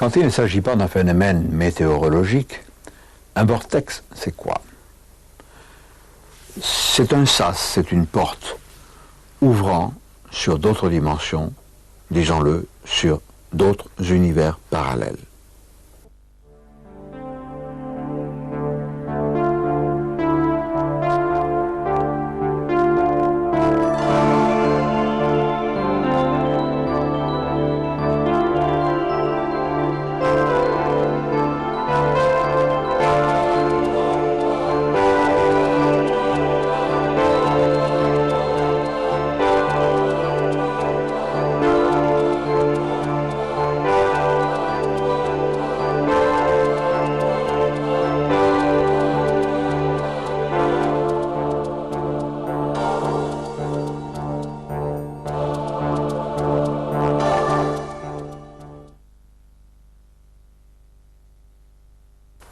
Quand il ne s'agit pas d'un phénomène météorologique, un vortex, c'est quoi? C'est un sas, c'est une porte ouvrant sur d'autres dimensions, disons-le, sur d'autres univers parallèles.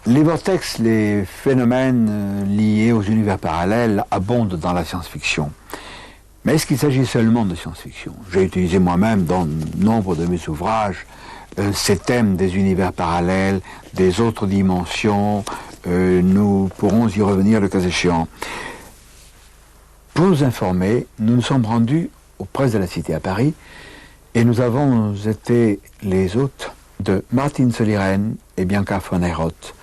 Les vortex, les phénomènes liés aux univers parallèles abondent dans la science-fiction. Mais est-ce qu'il s'agit seulement de science-fiction? J'ai utilisé moi-même dans nombre de mes ouvrages ces thèmes des univers parallèles, des autres dimensions. Nous pourrons y revenir le cas échéant. Pour nous informer, nous nous sommes rendus aux Presses de la Cité à Paris et nous avons été les hôtes de Martin Soliren et Bianca von Heroth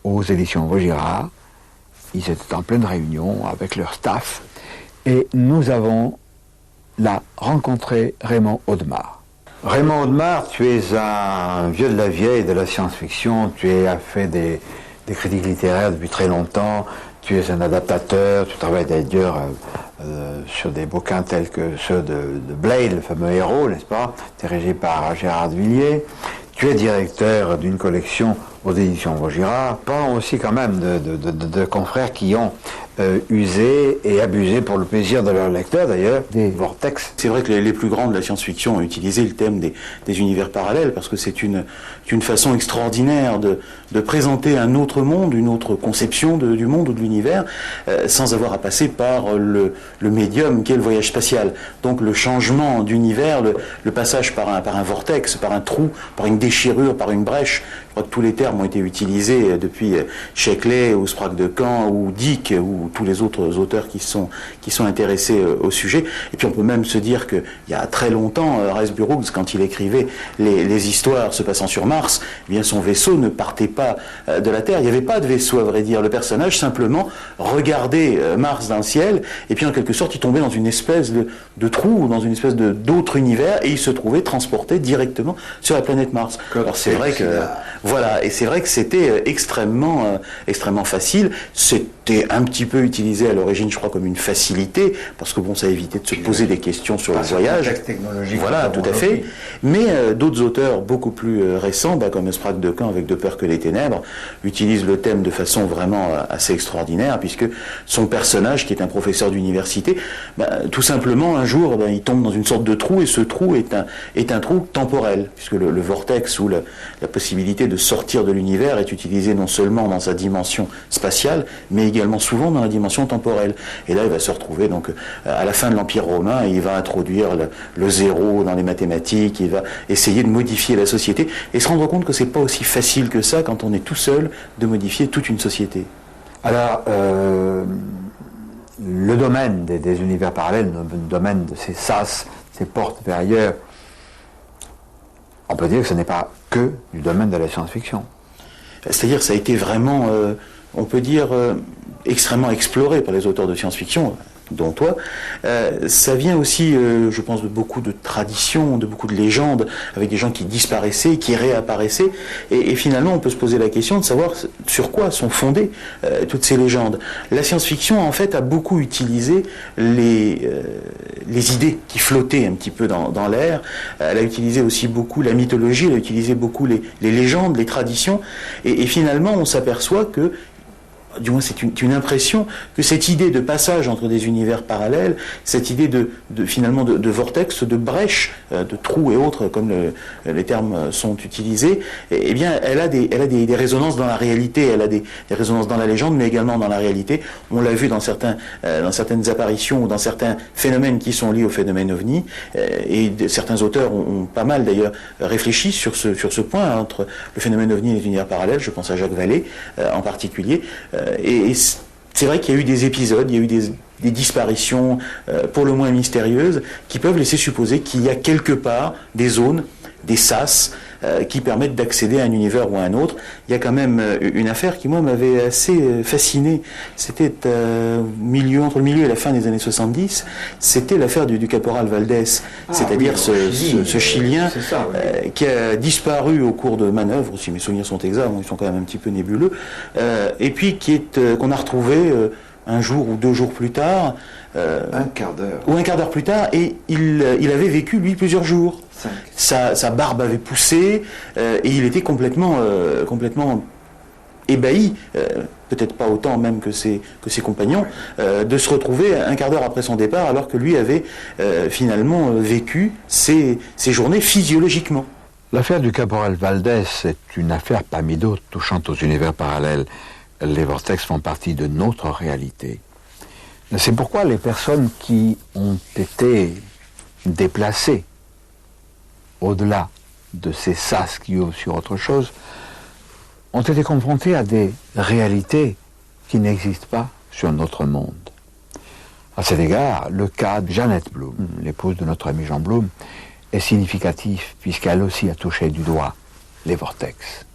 aux éditions Vaugirard. Ils étaient en pleine réunion avec leur staff et nous avons là rencontré Raymond Audemarre. Raymond Audemarre, tu es un vieux de la vieille de la science-fiction, tu as fait des critiques littéraires depuis très longtemps, tu es un adaptateur, tu travailles d'ailleurs sur des bouquins tels que ceux de Blade, le fameux héros, n'est-ce pas, dirigé par Gérard de Villiers. Tu es directeur d'une collection aux éditions Vaugirard. Parlons aussi quand même de confrères qui ont usé et abusé pour le plaisir de leurs lecteurs d'ailleurs, des vortex. C'est vrai que les plus grands de la science-fiction ont utilisé le thème des univers parallèles parce que c'est une façon extraordinaire de présenter un autre monde, une autre conception du monde ou de l'univers sans avoir à passer par le médium qu'est le voyage spatial. Donc le changement d'univers, le passage par un vortex, par un trou, par une déchirure, par une brèche. Je crois que tous les termes ont été utilisés depuis Sheckley ou Sprague de Camp ou Dick ou tous les autres auteurs qui sont intéressés au sujet. Et puis on peut même se dire qu'il y a très longtemps, Rice Burroughs, quand il écrivait les histoires se passant sur Mars, eh bien son vaisseau ne partait pas de la Terre. Il n'y avait pas de vaisseau, à vrai dire. Le personnage simplement regardait Mars d'un ciel et puis en quelque sorte il tombait dans une espèce de trou, dans une espèce d'autre univers et il se trouvait transporté directement sur la planète Mars. Alors c'est vrai que... Voilà, et c'est vrai que c'était extrêmement facile. C'était un petit peu utilisé à l'origine, je crois, comme une facilité, parce que bon, ça évitait de se poser des questions sur le voyage. Voilà, tout à fait. Mais d'autres auteurs beaucoup plus récents, comme Sprague de Camp avec De peur que les ténèbres, utilisent le thème de façon vraiment assez extraordinaire, puisque son personnage, qui est un professeur d'université, tout simplement, un jour, il tombe dans une sorte de trou, et ce trou est un trou temporel, puisque le vortex ou la possibilité de sortir de l'univers est utilisé non seulement dans sa dimension spatiale, mais également souvent dans la dimension temporelle. Et là, il va se retrouver donc à la fin de l'Empire romain, et il va introduire le zéro dans les mathématiques, il va essayer de modifier la société, et se rendre compte que c'est pas aussi facile que ça, quand on est tout seul, de modifier toute une société. Alors, le domaine des univers parallèles, le domaine de ces sas, ces portes vers ailleurs, on peut dire que ce n'est pas que du domaine de la science-fiction. C'est-à-dire ça a été vraiment, on peut dire, extrêmement exploré par les auteurs de science-fiction, dont toi. Ça vient aussi, je pense, de beaucoup de traditions, de beaucoup de légendes, avec des gens qui disparaissaient, qui réapparaissaient, et finalement on peut se poser la question de savoir sur quoi sont fondées toutes ces légendes. La science-fiction, en fait, a beaucoup utilisé les idées qui flottaient un petit peu dans l'air. Elle a utilisé aussi beaucoup la mythologie, elle a utilisé beaucoup les légendes, les traditions, et finalement on s'aperçoit que du moins c'est une impression, que cette idée de passage entre des univers parallèles, cette idée finalement de vortex, de brèche, de trou et autres, comme les termes sont utilisés, eh bien, elle a des résonances dans la réalité, elle a des résonances dans la légende, mais également dans la réalité. On l'a vu dans certaines apparitions ou dans certains phénomènes qui sont liés au phénomène OVNI, et certains auteurs ont pas mal d'ailleurs réfléchi sur ce point, entre le phénomène OVNI et les univers parallèles. Je pense à Jacques Vallée en particulier. Et c'est vrai qu'il y a eu des épisodes, il y a eu des disparitions pour le moins mystérieuses qui peuvent laisser supposer qu'il y a quelque part des zones, des sas qui permettent d'accéder à un univers ou à un autre. Il y a quand même une affaire qui, moi, m'avait assez fasciné. C'était entre le milieu et la fin des années 70. C'était l'affaire du caporal Valdés, c'est-à-dire ce Chilien qui a disparu au cours de manœuvres, si mes souvenirs sont exacts, ils sont quand même un petit peu nébuleux, et puis qu'on a retrouvé un jour ou 2 jours plus tard. Un quart d'heure. Ou un quart d'heure plus tard, et il avait vécu, lui, plusieurs jours. Sa barbe avait poussé, et il était complètement ébahi, peut-être pas autant même que ses compagnons, de se retrouver un quart d'heure après son départ, alors que lui avait finalement vécu ses journées physiologiquement. L'affaire du caporal Valdés est une affaire parmi d'autres touchant aux univers parallèles. Les vortex font partie de notre réalité. C'est pourquoi les personnes qui ont été déplacées au-delà de ces sas qui ouvrent sur autre chose ont été confrontées à des réalités qui n'existent pas sur notre monde. À cet égard, le cas de Jeannette Blum, l'épouse de notre ami Jean Blum, est significatif puisqu'elle aussi a touché du doigt les vortex.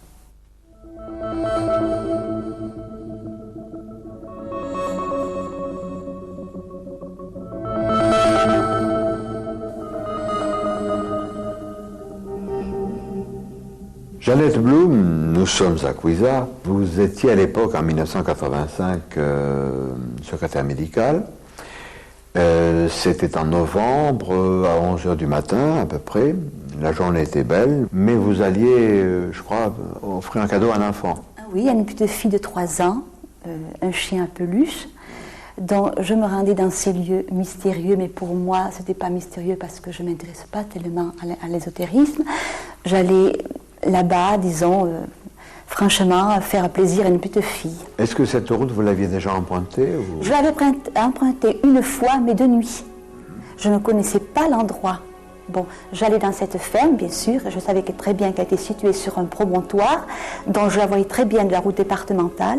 Jeannette Blum, nous sommes à Cuisa. Vous étiez à l'époque, en 1985, secrétaire médical. C'était en novembre, à 11h du matin à peu près. La journée était belle, mais vous alliez, je crois, offrir un cadeau à un enfant. Oui, à une petite fille de 3 ans, un chien à peluche, dont je me rendais dans ces lieux mystérieux, mais pour moi, ce n'était pas mystérieux parce que je ne m'intéresse pas tellement à l'ésotérisme. J'allais là-bas, disons, franchement, faire plaisir à une petite fille. Est-ce que cette route, vous l'aviez déjà empruntée ou... Je l'avais empruntée une fois, mais de nuit. Je ne connaissais pas l'endroit. Bon, j'allais dans cette ferme, bien sûr, je savais très bien qu'elle était située sur un promontoire, dont je la voyais très bien de la route départementale,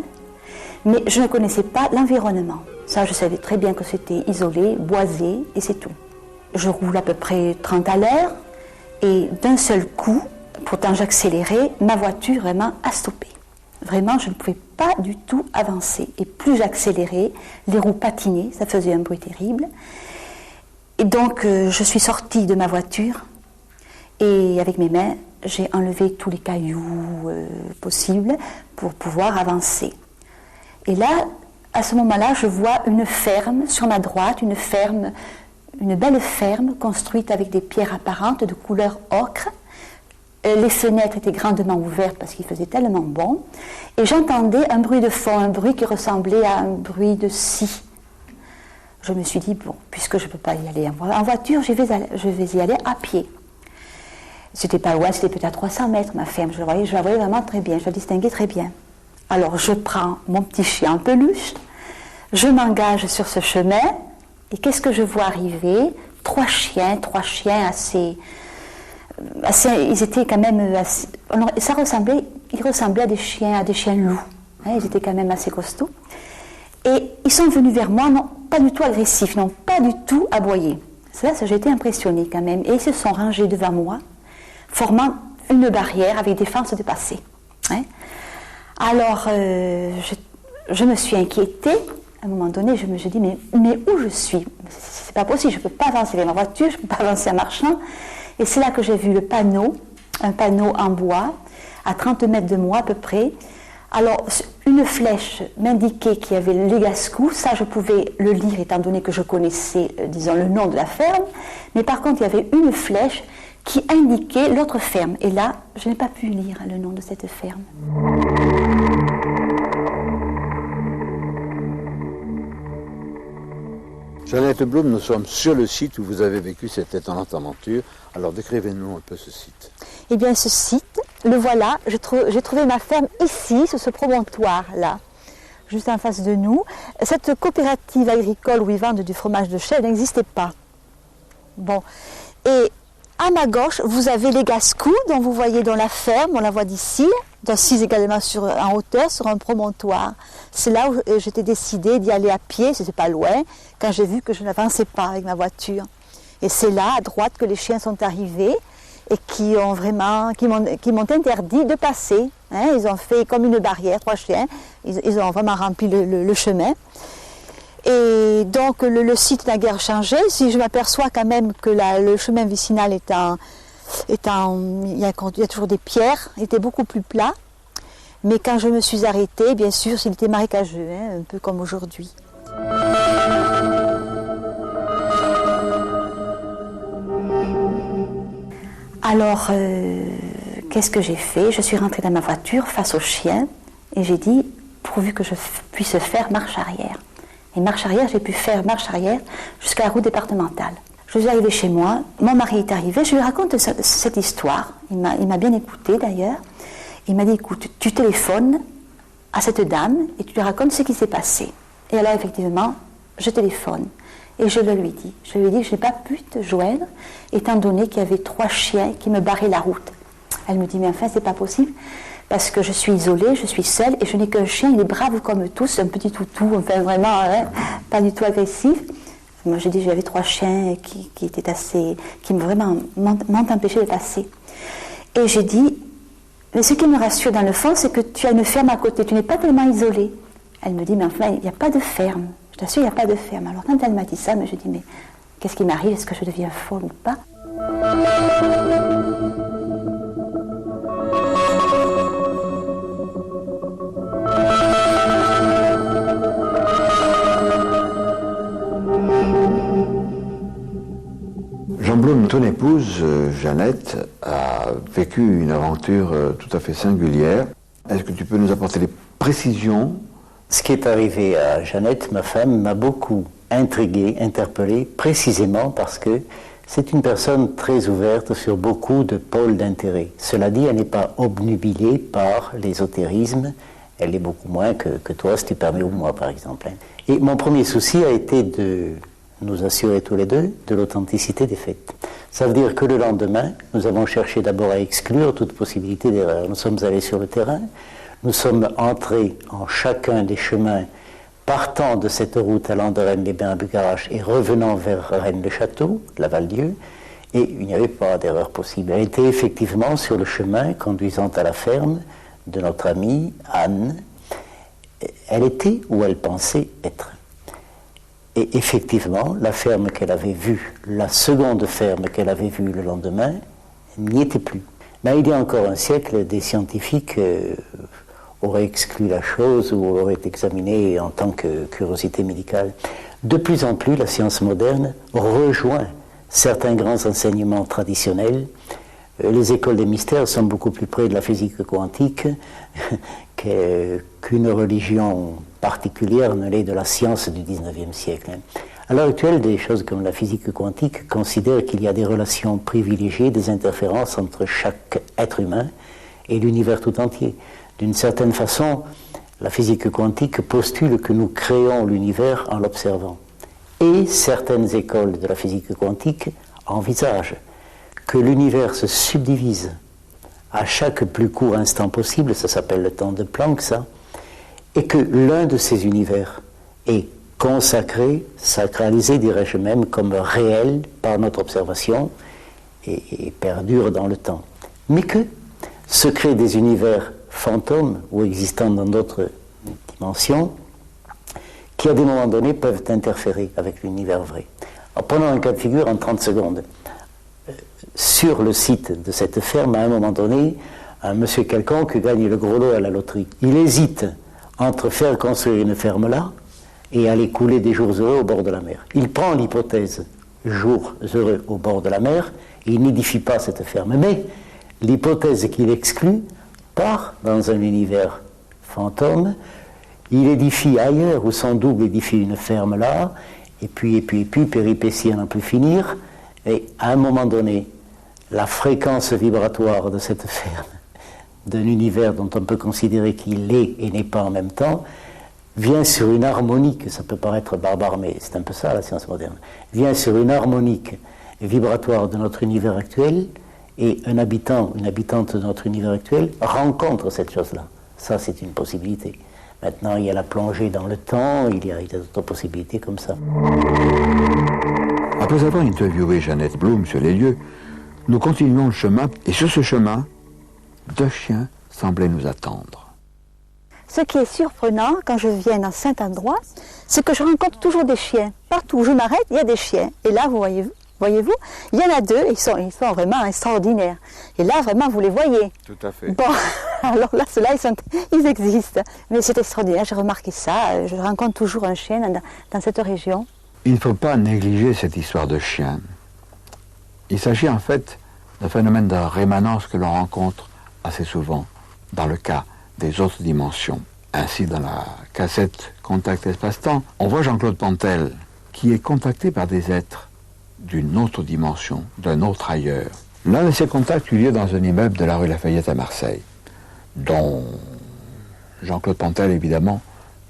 mais je ne connaissais pas l'environnement. Ça, je savais très bien que c'était isolé, boisé, et c'est tout. Je roule à peu près 30 à l'heure, et d'un seul coup, pourtant j'accélérais, ma voiture vraiment a stoppé. Vraiment, je ne pouvais pas du tout avancer. Et plus j'accélérais, les roues patinaient, ça faisait un bruit terrible. Et donc, je suis sortie de ma voiture et avec mes mains, j'ai enlevé tous les cailloux possibles pour pouvoir avancer. Et là, à ce moment-là, je vois une ferme sur ma droite, une belle ferme construite avec des pierres apparentes de couleur ocre. Les fenêtres étaient grandement ouvertes parce qu'il faisait tellement bon. Et j'entendais un bruit de fond, un bruit qui ressemblait à un bruit de scie. Je me suis dit, bon, puisque je ne peux pas y aller en voiture, je vais y aller à pied. C'était pas loin, c'était peut-être à 300 mètres ma ferme. Je la voyais vraiment très bien, je la distinguais très bien. Alors je prends mon petit chien en peluche, je m'engage sur ce chemin, et qu'est-ce que je vois arriver? Trois chiens assez, ils étaient quand même assez, ils ressemblaient à des chiens loups, hein, ils étaient quand même assez costauds. Et ils sont venus vers moi, non pas du tout agressifs, non pas du tout aboyés. Ça j'ai été impressionnée quand même. Et ils se sont rangés devant moi, formant une barrière avec des fences de passer. Hein. Alors, je me suis inquiétée. À un moment donné, je me suis dit, mais où je suis? C'est pas possible, je ne peux pas avancer avec ma voiture, je ne peux pas avancer en marchant. Et c'est là que j'ai vu le panneau, un panneau en bois, à 30 mètres de moi à peu près. Alors, une flèche m'indiquait qu'il y avait Legascou, ça je pouvais le lire étant donné que je connaissais, disons, le nom de la ferme, mais par contre il y avait une flèche qui indiquait l'autre ferme, et là, je n'ai pas pu lire le nom de cette ferme. Jeannette Blum, nous sommes sur le site où vous avez vécu cette étonnante aventure. Alors décrivez-nous un peu ce site. Eh bien ce site, le voilà, j'ai trouvé ma ferme ici, sur ce promontoire-là, juste en face de nous. Cette coopérative agricole où ils vendent du fromage de chèvre n'existait pas. Bon, et à ma gauche, vous avez les Gascous, dont vous voyez dans la ferme, on la voit d'ici, d'assises également en hauteur, sur un promontoire. C'est là où j'étais décidée d'y aller à pied, c'était pas loin, quand j'ai vu que je n'avançais pas avec ma voiture. Et c'est là, à droite, que les chiens sont arrivés et qui m'ont interdit de passer. Hein. Ils ont fait comme une barrière, 3 chiens, ils ont vraiment rempli le chemin. Et donc le site n'a guère changé. Si je m'aperçois quand même que le chemin vicinal il y a toujours des pierres, il était beaucoup plus plat. Mais quand je me suis arrêtée, bien sûr, il était marécageux, hein, un peu comme aujourd'hui. Alors, qu'est-ce que j'ai fait? Je suis rentrée dans ma voiture face au chien et j'ai dit, pourvu que je puisse faire marche arrière. Et marche arrière, j'ai pu faire marche arrière jusqu'à la route départementale. Je suis arrivée chez moi, mon mari est arrivé, je lui raconte cette histoire. Il m'a bien écoutée d'ailleurs. Il m'a dit, écoute, tu téléphones à cette dame et tu lui racontes ce qui s'est passé. Et alors effectivement, je téléphone. Et je le lui dis. Je lui ai dit, je n'ai pas pu te joindre, étant donné qu'il y avait 3 chiens qui me barraient la route. Elle me dit, mais enfin, c'est pas possible, parce que je suis isolée, je suis seule, et je n'ai qu'un chien, il est brave comme tous, un petit toutou, enfin vraiment, hein, pas du tout agressif. Moi, j'ai dit, j'avais 3 chiens qui m'ont empêché de passer. Et j'ai dit, mais ce qui me rassure dans le fond, c'est que tu as une ferme à côté, tu n'es pas tellement isolée. Elle me dit, mais enfin, il n'y a pas de ferme. Je t'assure, il n'y a pas de ferme. Alors quand elle m'a dit ça, je dis, mais qu'est-ce qui m'arrive? Est-ce que je deviens folle ou pas? Jean Blum, ton épouse, Jeannette, a vécu une aventure tout à fait singulière. Est-ce que tu peux nous apporter des précisions? Ce qui est arrivé à Jeannette, ma femme, m'a beaucoup intrigué, interpellé, précisément parce que c'est une personne très ouverte sur beaucoup de pôles d'intérêt. Cela dit, elle n'est pas obnubilée par l'ésotérisme, elle est beaucoup moins que toi, si tu permets, ou moi par exemple. Et mon premier souci a été de nous assurer tous les deux de l'authenticité des faits. Ça veut dire que le lendemain, nous avons cherché d'abord à exclure toute possibilité d'erreur. Nous sommes allés sur le terrain, nous sommes entrés en chacun des chemins partant de cette route allant de Rennes-les-Bains à Bucarache et revenant vers Rennes-le-Château, la Val-Dieu, et il n'y avait pas d'erreur possible. Elle était effectivement sur le chemin conduisant à la ferme de notre amie Anne. Elle était où elle pensait être. Et effectivement, la ferme qu'elle avait vue, la seconde ferme qu'elle avait vue le lendemain, n'y était plus. Mais il y a encore un siècle, des scientifiques auraient exclu la chose ou auraient examiné en tant que curiosité médicale. De plus en plus, la science moderne rejoint certains grands enseignements traditionnels. Les écoles des mystères sont beaucoup plus près de la physique quantique qu'une religion particulière ne l'est de la science du XIXe siècle. À l'heure actuelle, des choses comme la physique quantique considèrent qu'il y a des relations privilégiées, des interférences entre chaque être humain et l'univers tout entier. D'une certaine façon, la physique quantique postule que nous créons l'univers en l'observant. Et certaines écoles de la physique quantique envisagent que l'univers se subdivise à chaque plus court instant possible, ça s'appelle le temps de Planck, ça, et que l'un de ces univers est consacré, sacralisé, dirais-je même, comme réel par notre observation et perdure dans le temps. Mais que se créent des univers fantômes ou existants dans d'autres dimensions qui, à des moments donnés, peuvent interférer avec l'univers vrai. Alors, prenons un cas de figure en 30 secondes. Sur le site de cette ferme, à un moment donné, un monsieur quelconque gagne le gros lot à la loterie. Il hésite entre faire construire une ferme là et aller couler des jours heureux au bord de la mer. Il prend l'hypothèse jours heureux au bord de la mer et il n'édifie pas cette ferme. Mais l'hypothèse qu'il exclut part dans un univers fantôme. Il édifie ailleurs où son double édifie une ferme là et puis, péripéties à n'en plus finir, et à un moment donné, la fréquence vibratoire de cette ferme, d'un univers dont on peut considérer qu'il est et n'est pas en même temps, vient sur une harmonique, ça peut paraître barbare, mais c'est un peu ça la science moderne, vient sur une harmonique vibratoire de notre univers actuel, et un habitant, une habitante de notre univers actuel rencontre cette chose-là. Ça, c'est une possibilité. Maintenant, il y a la plongée dans le temps, il y a d'autres possibilités comme ça. Après avoir interviewé Jeannette Blum sur les lieux, nous continuons le chemin, et sur ce chemin, 2 chiens semblaient nous attendre. Ce qui est surprenant quand je viens dans cet endroit, c'est que je rencontre toujours des chiens. Partout où je m'arrête, il y a des chiens. Et là, voyez-vous, il y en a 2, ils sont vraiment extraordinaires. Et là, vraiment, vous les voyez. Tout à fait. Bon, alors là, ceux-là, ils existent. Mais c'est extraordinaire, j'ai remarqué ça. Je rencontre toujours un chien dans cette région. Il ne faut pas négliger cette histoire de chiens. Il s'agit en fait d'un phénomène de rémanence que l'on rencontre assez souvent dans le cas des autres dimensions. Ainsi, dans la cassette Contact Espace-Temps, on voit Jean-Claude Pantel qui est contacté par des êtres d'une autre dimension, d'un autre ailleurs. L'un de ces contacts eut lieu dans un immeuble de la rue Lafayette à Marseille, dont Jean-Claude Pantel, évidemment,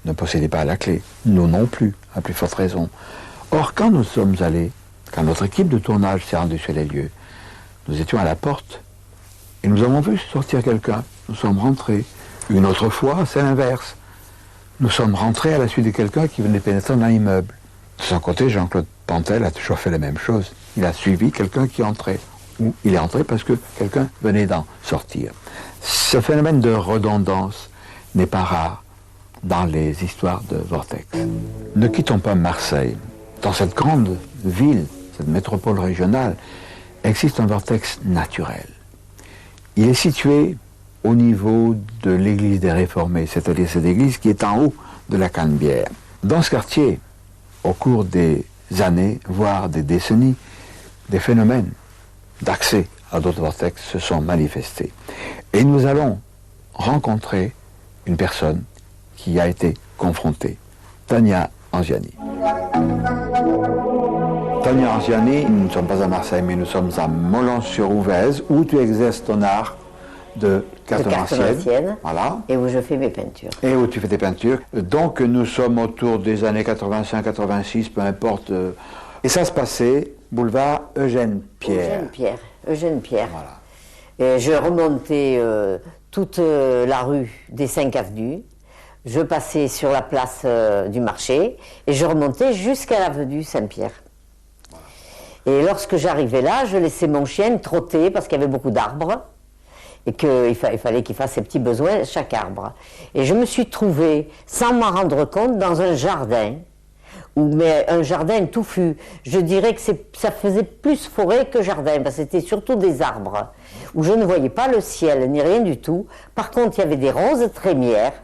ne possédait pas la clé. Nous non plus, à plus forte raison. Or, quand nous sommes allés, quand notre équipe de tournage s'est rendue sur les lieux, nous étions à la porte et nous avons vu sortir quelqu'un. Nous sommes rentrés. Une autre fois, c'est l'inverse. Nous sommes rentrés à la suite de quelqu'un qui venait pénétrer dans l'immeuble. De son côté, Jean-Claude Pantel a toujours fait la même chose. Il a suivi quelqu'un qui entrait. Ou il est entré parce que quelqu'un venait d'en sortir. Ce phénomène de redondance n'est pas rare dans les histoires de vortex. Ne quittons pas Marseille. Dans cette grande ville, cette métropole régionale, existe un vortex naturel. Il est situé au niveau de l'église des Réformés, c'est-à-dire cette église qui est en haut de la Canebière. Dans ce quartier, au cours des années, voire des décennies, des phénomènes d'accès à d'autres vortex se sont manifestés. Et nous allons rencontrer une personne qui a été confrontée, Tania Anziani. Tania Anziani, nous ne sommes pas à Marseille, mais nous sommes à Mollans-sur-Ouvèze, où tu exerces ton art de cartomancienne. Voilà. Et où je fais mes peintures. Et où tu fais tes peintures. Donc nous sommes autour des années 85-86, peu importe. Et ça se passait, boulevard Eugène Pierre. Eugène Pierre. Voilà. Et je remontais toute la rue des 5 avenues. Je passais sur la place du marché et je remontais jusqu'à l'avenue Saint-Pierre. Et lorsque j'arrivais là, je laissais mon chien trotter parce qu'il y avait beaucoup d'arbres et qu'il fallait qu'il fasse ses petits besoins chaque arbre. Et je me suis trouvée, sans m'en rendre compte, dans un jardin, mais un jardin touffu. Je dirais que ça faisait plus forêt que jardin, parce que c'était surtout des arbres, où je ne voyais pas le ciel, ni rien du tout. Par contre, il y avait des roses trémières,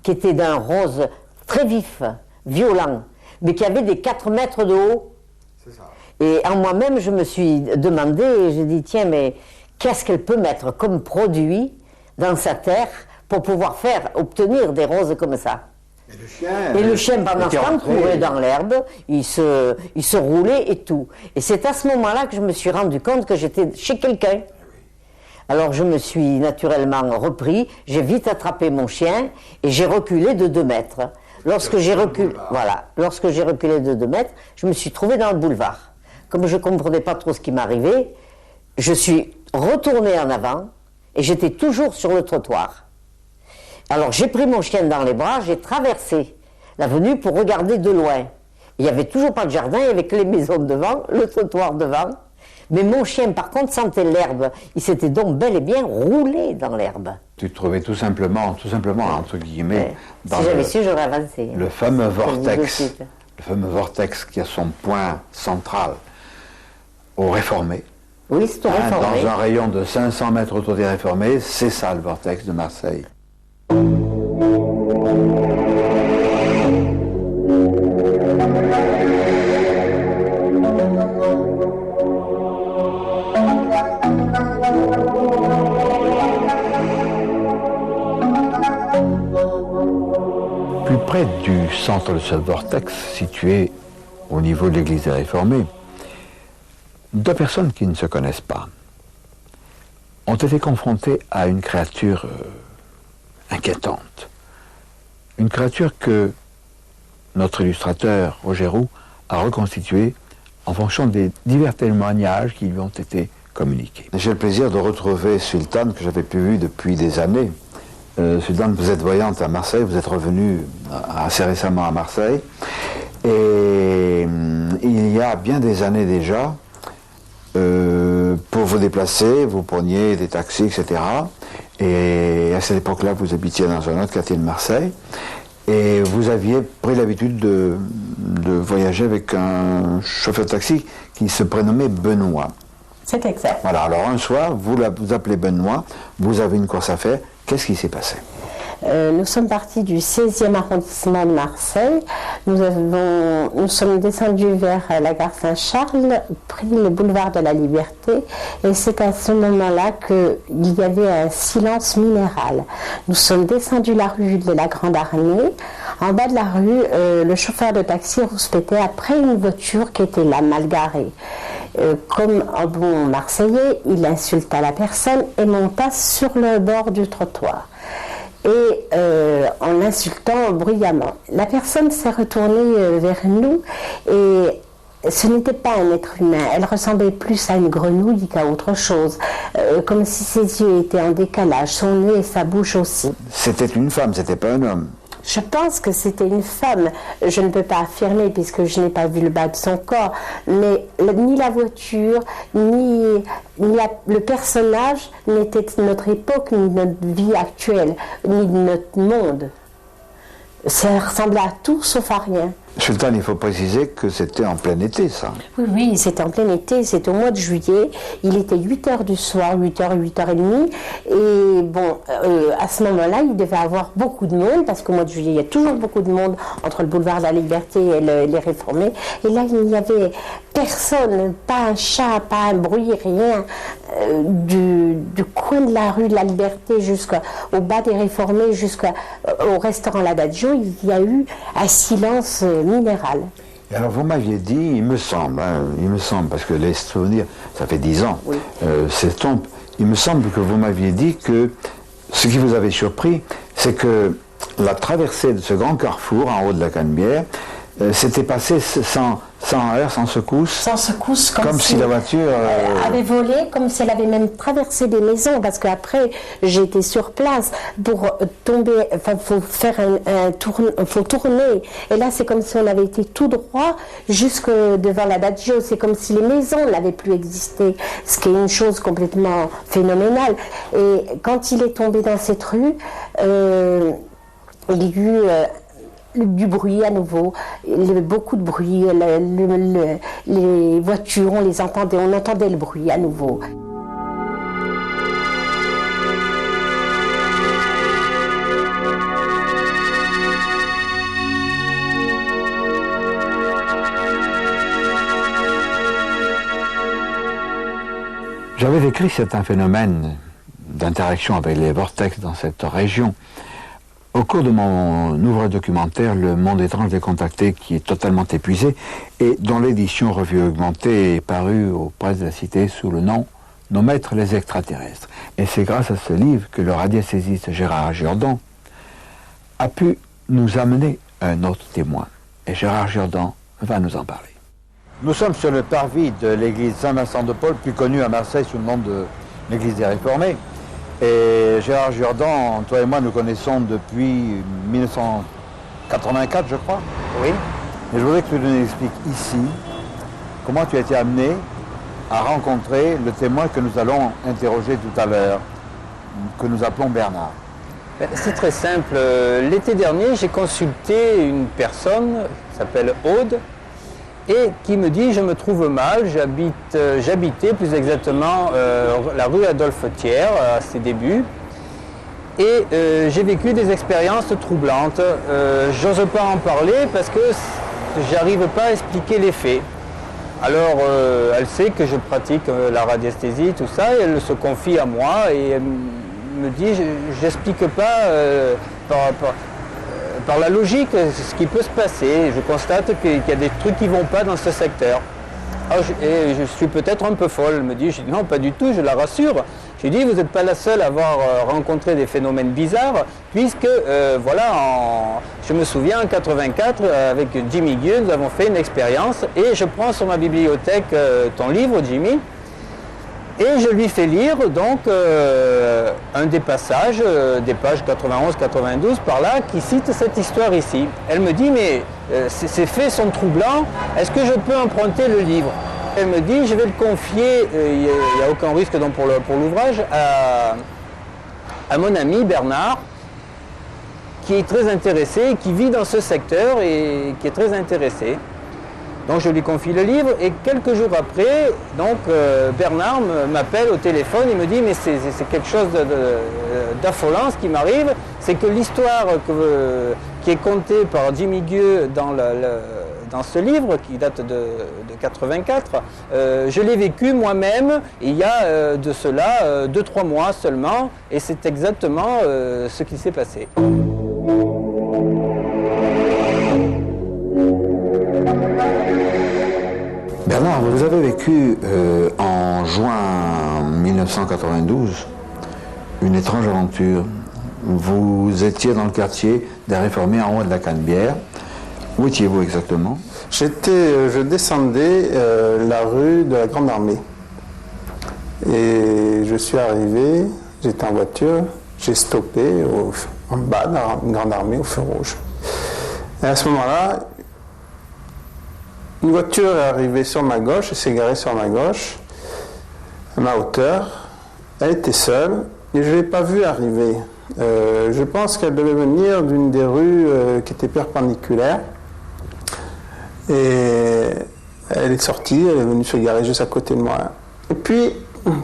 qui étaient d'un rose très vif, violent, mais qui avaient des 4 mètres de haut. C'est ça. Et en moi-même, je me suis demandé, et j'ai dit, tiens, mais qu'est-ce qu'elle peut mettre comme produit dans sa terre pour pouvoir obtenir des roses comme ça? Et le chien, pendant ce temps, courait dans l'herbe, il se roulait et tout. Et c'est à ce moment-là que je me suis rendu compte que j'étais chez quelqu'un. Alors je me suis naturellement repris, j'ai vite attrapé mon chien et j'ai reculé de 2 mètres. Lorsque j'ai reculé de 2 mètres, je me suis trouvé dans le boulevard. Comme je ne comprenais pas trop ce qui m'arrivait, je suis retourné en avant et j'étais toujours sur le trottoir. Alors j'ai pris mon chien dans les bras, j'ai traversé l'avenue pour regarder de loin. Il n'y avait toujours pas de jardin, il n'y avait que les maisons devant, le trottoir devant. Mais mon chien, par contre, sentait l'herbe. Il s'était donc bel et bien roulé dans l'herbe. Tu te trouvais tout simplement, entre guillemets, dans si j'avais su, j'aurais avancé. Le fameux vortex qui a son point central aux Réformés. Oui, c'est au Réformé. Dans un rayon de 500 mètres autour des Réformés, c'est ça le vortex de Marseille. Plus près du centre de ce vortex, situé au niveau de l'Église des Réformés, deux personnes qui ne se connaissent pas ont été confrontées à une créature inquiétante. Une créature que notre illustrateur, Roger Roux, a reconstituée en fonction des divers témoignages qui lui ont été communiqués. J'ai le plaisir de retrouver Sultane, que j'avais plus vu depuis des années. Sultane, vous êtes voyante à Marseille, vous êtes revenue assez récemment à Marseille. Et il y a bien des années déjà, pour vous déplacer, vous preniez des taxis, etc. Et à cette époque-là, vous habitiez dans un autre quartier de Marseille. Et vous aviez pris l'habitude de voyager avec un chauffeur de taxi qui se prénommait Benoît. C'est exact. Voilà, alors un soir, vous appelez Benoît, vous avez une course à faire. Qu'est-ce qui s'est passé? Nous sommes partis du 16e arrondissement de Marseille. Nous sommes descendus vers la gare Saint-Charles, pris le boulevard de la Liberté, et c'est à ce moment-là qu'il y avait un silence minéral. Nous sommes descendus la rue de la Grande Armée. En bas de la rue, le chauffeur de taxi rouspétait après une voiture qui était là, mal garée. Comme un bon Marseillais, il insulta la personne et monta sur le bord du trottoir. Et en l'insultant bruyamment. La personne s'est retournée vers nous et ce n'était pas un être humain, elle ressemblait plus à une grenouille qu'à autre chose, comme si ses yeux étaient en décalage, son nez et sa bouche aussi. C'était une femme, c'était pas un homme. Je pense que c'était une femme. Je ne peux pas affirmer puisque je n'ai pas vu le bas de son corps, mais ni la voiture, ni le personnage n'était de notre époque, ni de notre vie actuelle, ni de notre monde. Ça ressemblait à tout sauf à rien. Sultan, il faut préciser que c'était en plein été, ça. Oui, c'était en plein été, c'était au mois de juillet. Il était 8h du soir, 8h, 8h30. Et bon, à ce moment-là, il devait avoir beaucoup de monde, parce qu'au mois de juillet, il y a toujours beaucoup de monde entre le boulevard de la Liberté et les Réformés. Et là, il n'y avait personne, pas un chat, pas un bruit, rien. Du coin de la rue de la Liberté jusqu'au bas des Réformés, jusqu'au restaurant l'Adagio, il y a eu un silence minéral. Et alors vous m'aviez dit, il me semble, parce que les souvenirs, ça fait 10 ans, oui. Il me semble que vous m'aviez dit que ce qui vous avait surpris, c'est que la traversée de ce grand carrefour en haut de la Canebière s'était passée sans heurts, sans secousse. Sans secousse, comme si la voiture avait volé, comme si elle avait même traversé des maisons, parce qu'après j'étais sur place pour tomber, enfin faut faire faut tourner, et là c'est comme si on avait été tout droit jusque devant l'Adagio, c'est comme si les maisons n'avaient plus existé, ce qui est une chose complètement phénoménale. Et quand il est tombé dans cette rue, il y a eu du bruit à nouveau, beaucoup de bruit, les voitures, on entendait le bruit à nouveau. J'avais décrit certains phénomènes d'interaction avec les vortex dans cette région au cours de mon ouvrage documentaire Le Monde étrange décontacté, qui est totalement épuisé et dont l'édition revue augmentée est parue aux presses de la Cité sous le nom Nos maîtres les extraterrestres. Et c'est grâce à ce livre que le radiesthésiste Gérard Jourdan a pu nous amener un autre témoin. Et Gérard Jourdan va nous en parler. Nous sommes sur le parvis de l'église Saint-Vincent-de-Paul, plus connue à Marseille sous le nom de l'église des Réformés. Et Gérard Jourdan, toi et moi, nous connaissons depuis 1984, je crois. Oui. Et je voudrais que tu nous expliques ici comment tu as été amené à rencontrer le témoin que nous allons interroger tout à l'heure, que nous appelons Bernard. C'est très simple. L'été dernier, j'ai consulté une personne qui s'appelle Aude et qui me dit « je me trouve mal, j'habitais plus exactement la rue Adolphe Thiers à ses débuts et j'ai vécu des expériences troublantes. J'ose pas en parler parce que j'arrive pas à expliquer les faits. Alors elle sait que je pratique la radiesthésie, tout ça, et elle se confie à moi et elle me dit j'explique pas par la logique, ce qui peut se passer. Je constate qu'il y a des trucs qui ne vont pas dans ce secteur. Et je suis peut-être un peu folle. Elle me dit, je dis non, pas du tout, je la rassure. J'ai dit, vous n'êtes pas la seule à avoir rencontré des phénomènes bizarres, puisque, je me souviens, en 84, avec Jimmy Gill, nous avons fait une expérience, et je prends sur ma bibliothèque ton livre, Jimmy, et je lui fais lire, donc, un des passages, des pages 91-92, par là, qui cite cette histoire ici. Elle me dit, mais ces faits sont troublants, est-ce que je peux emprunter le livre ? Elle me dit, je vais le confier, il n'y a aucun risque donc pour l'ouvrage, à mon ami Bernard, qui est très intéressé, qui vit dans ce secteur et qui est très intéressé. Donc je lui confie le livre et quelques jours après, donc Bernard m'appelle au téléphone, il me dit, mais c'est quelque chose d'affolant ce qui m'arrive, c'est que l'histoire qui est contée par Jimmy Gill dans ce livre, qui date de 84, je l'ai vécu moi-même il y a de cela 2-3 mois seulement, et c'est exactement ce qui s'est passé. Bernard, vous avez vécu en juin 1992 une étrange aventure. Vous étiez dans le quartier des Réformés en haut de la Canebière. Où étiez-vous exactement ? Je descendais la rue de la Grande Armée. Et je suis arrivé, j'étais en voiture, j'ai stoppé en bas de la Grande Armée au feu rouge. Et à ce moment-là, une voiture est arrivée sur ma gauche, elle s'est garée sur ma gauche, à ma hauteur. Elle était seule et je ne l'ai pas vue arriver. Je pense qu'elle devait venir d'une des rues qui était perpendiculaire. Et elle est sortie, elle est venue se garer juste à côté de moi. Et puis,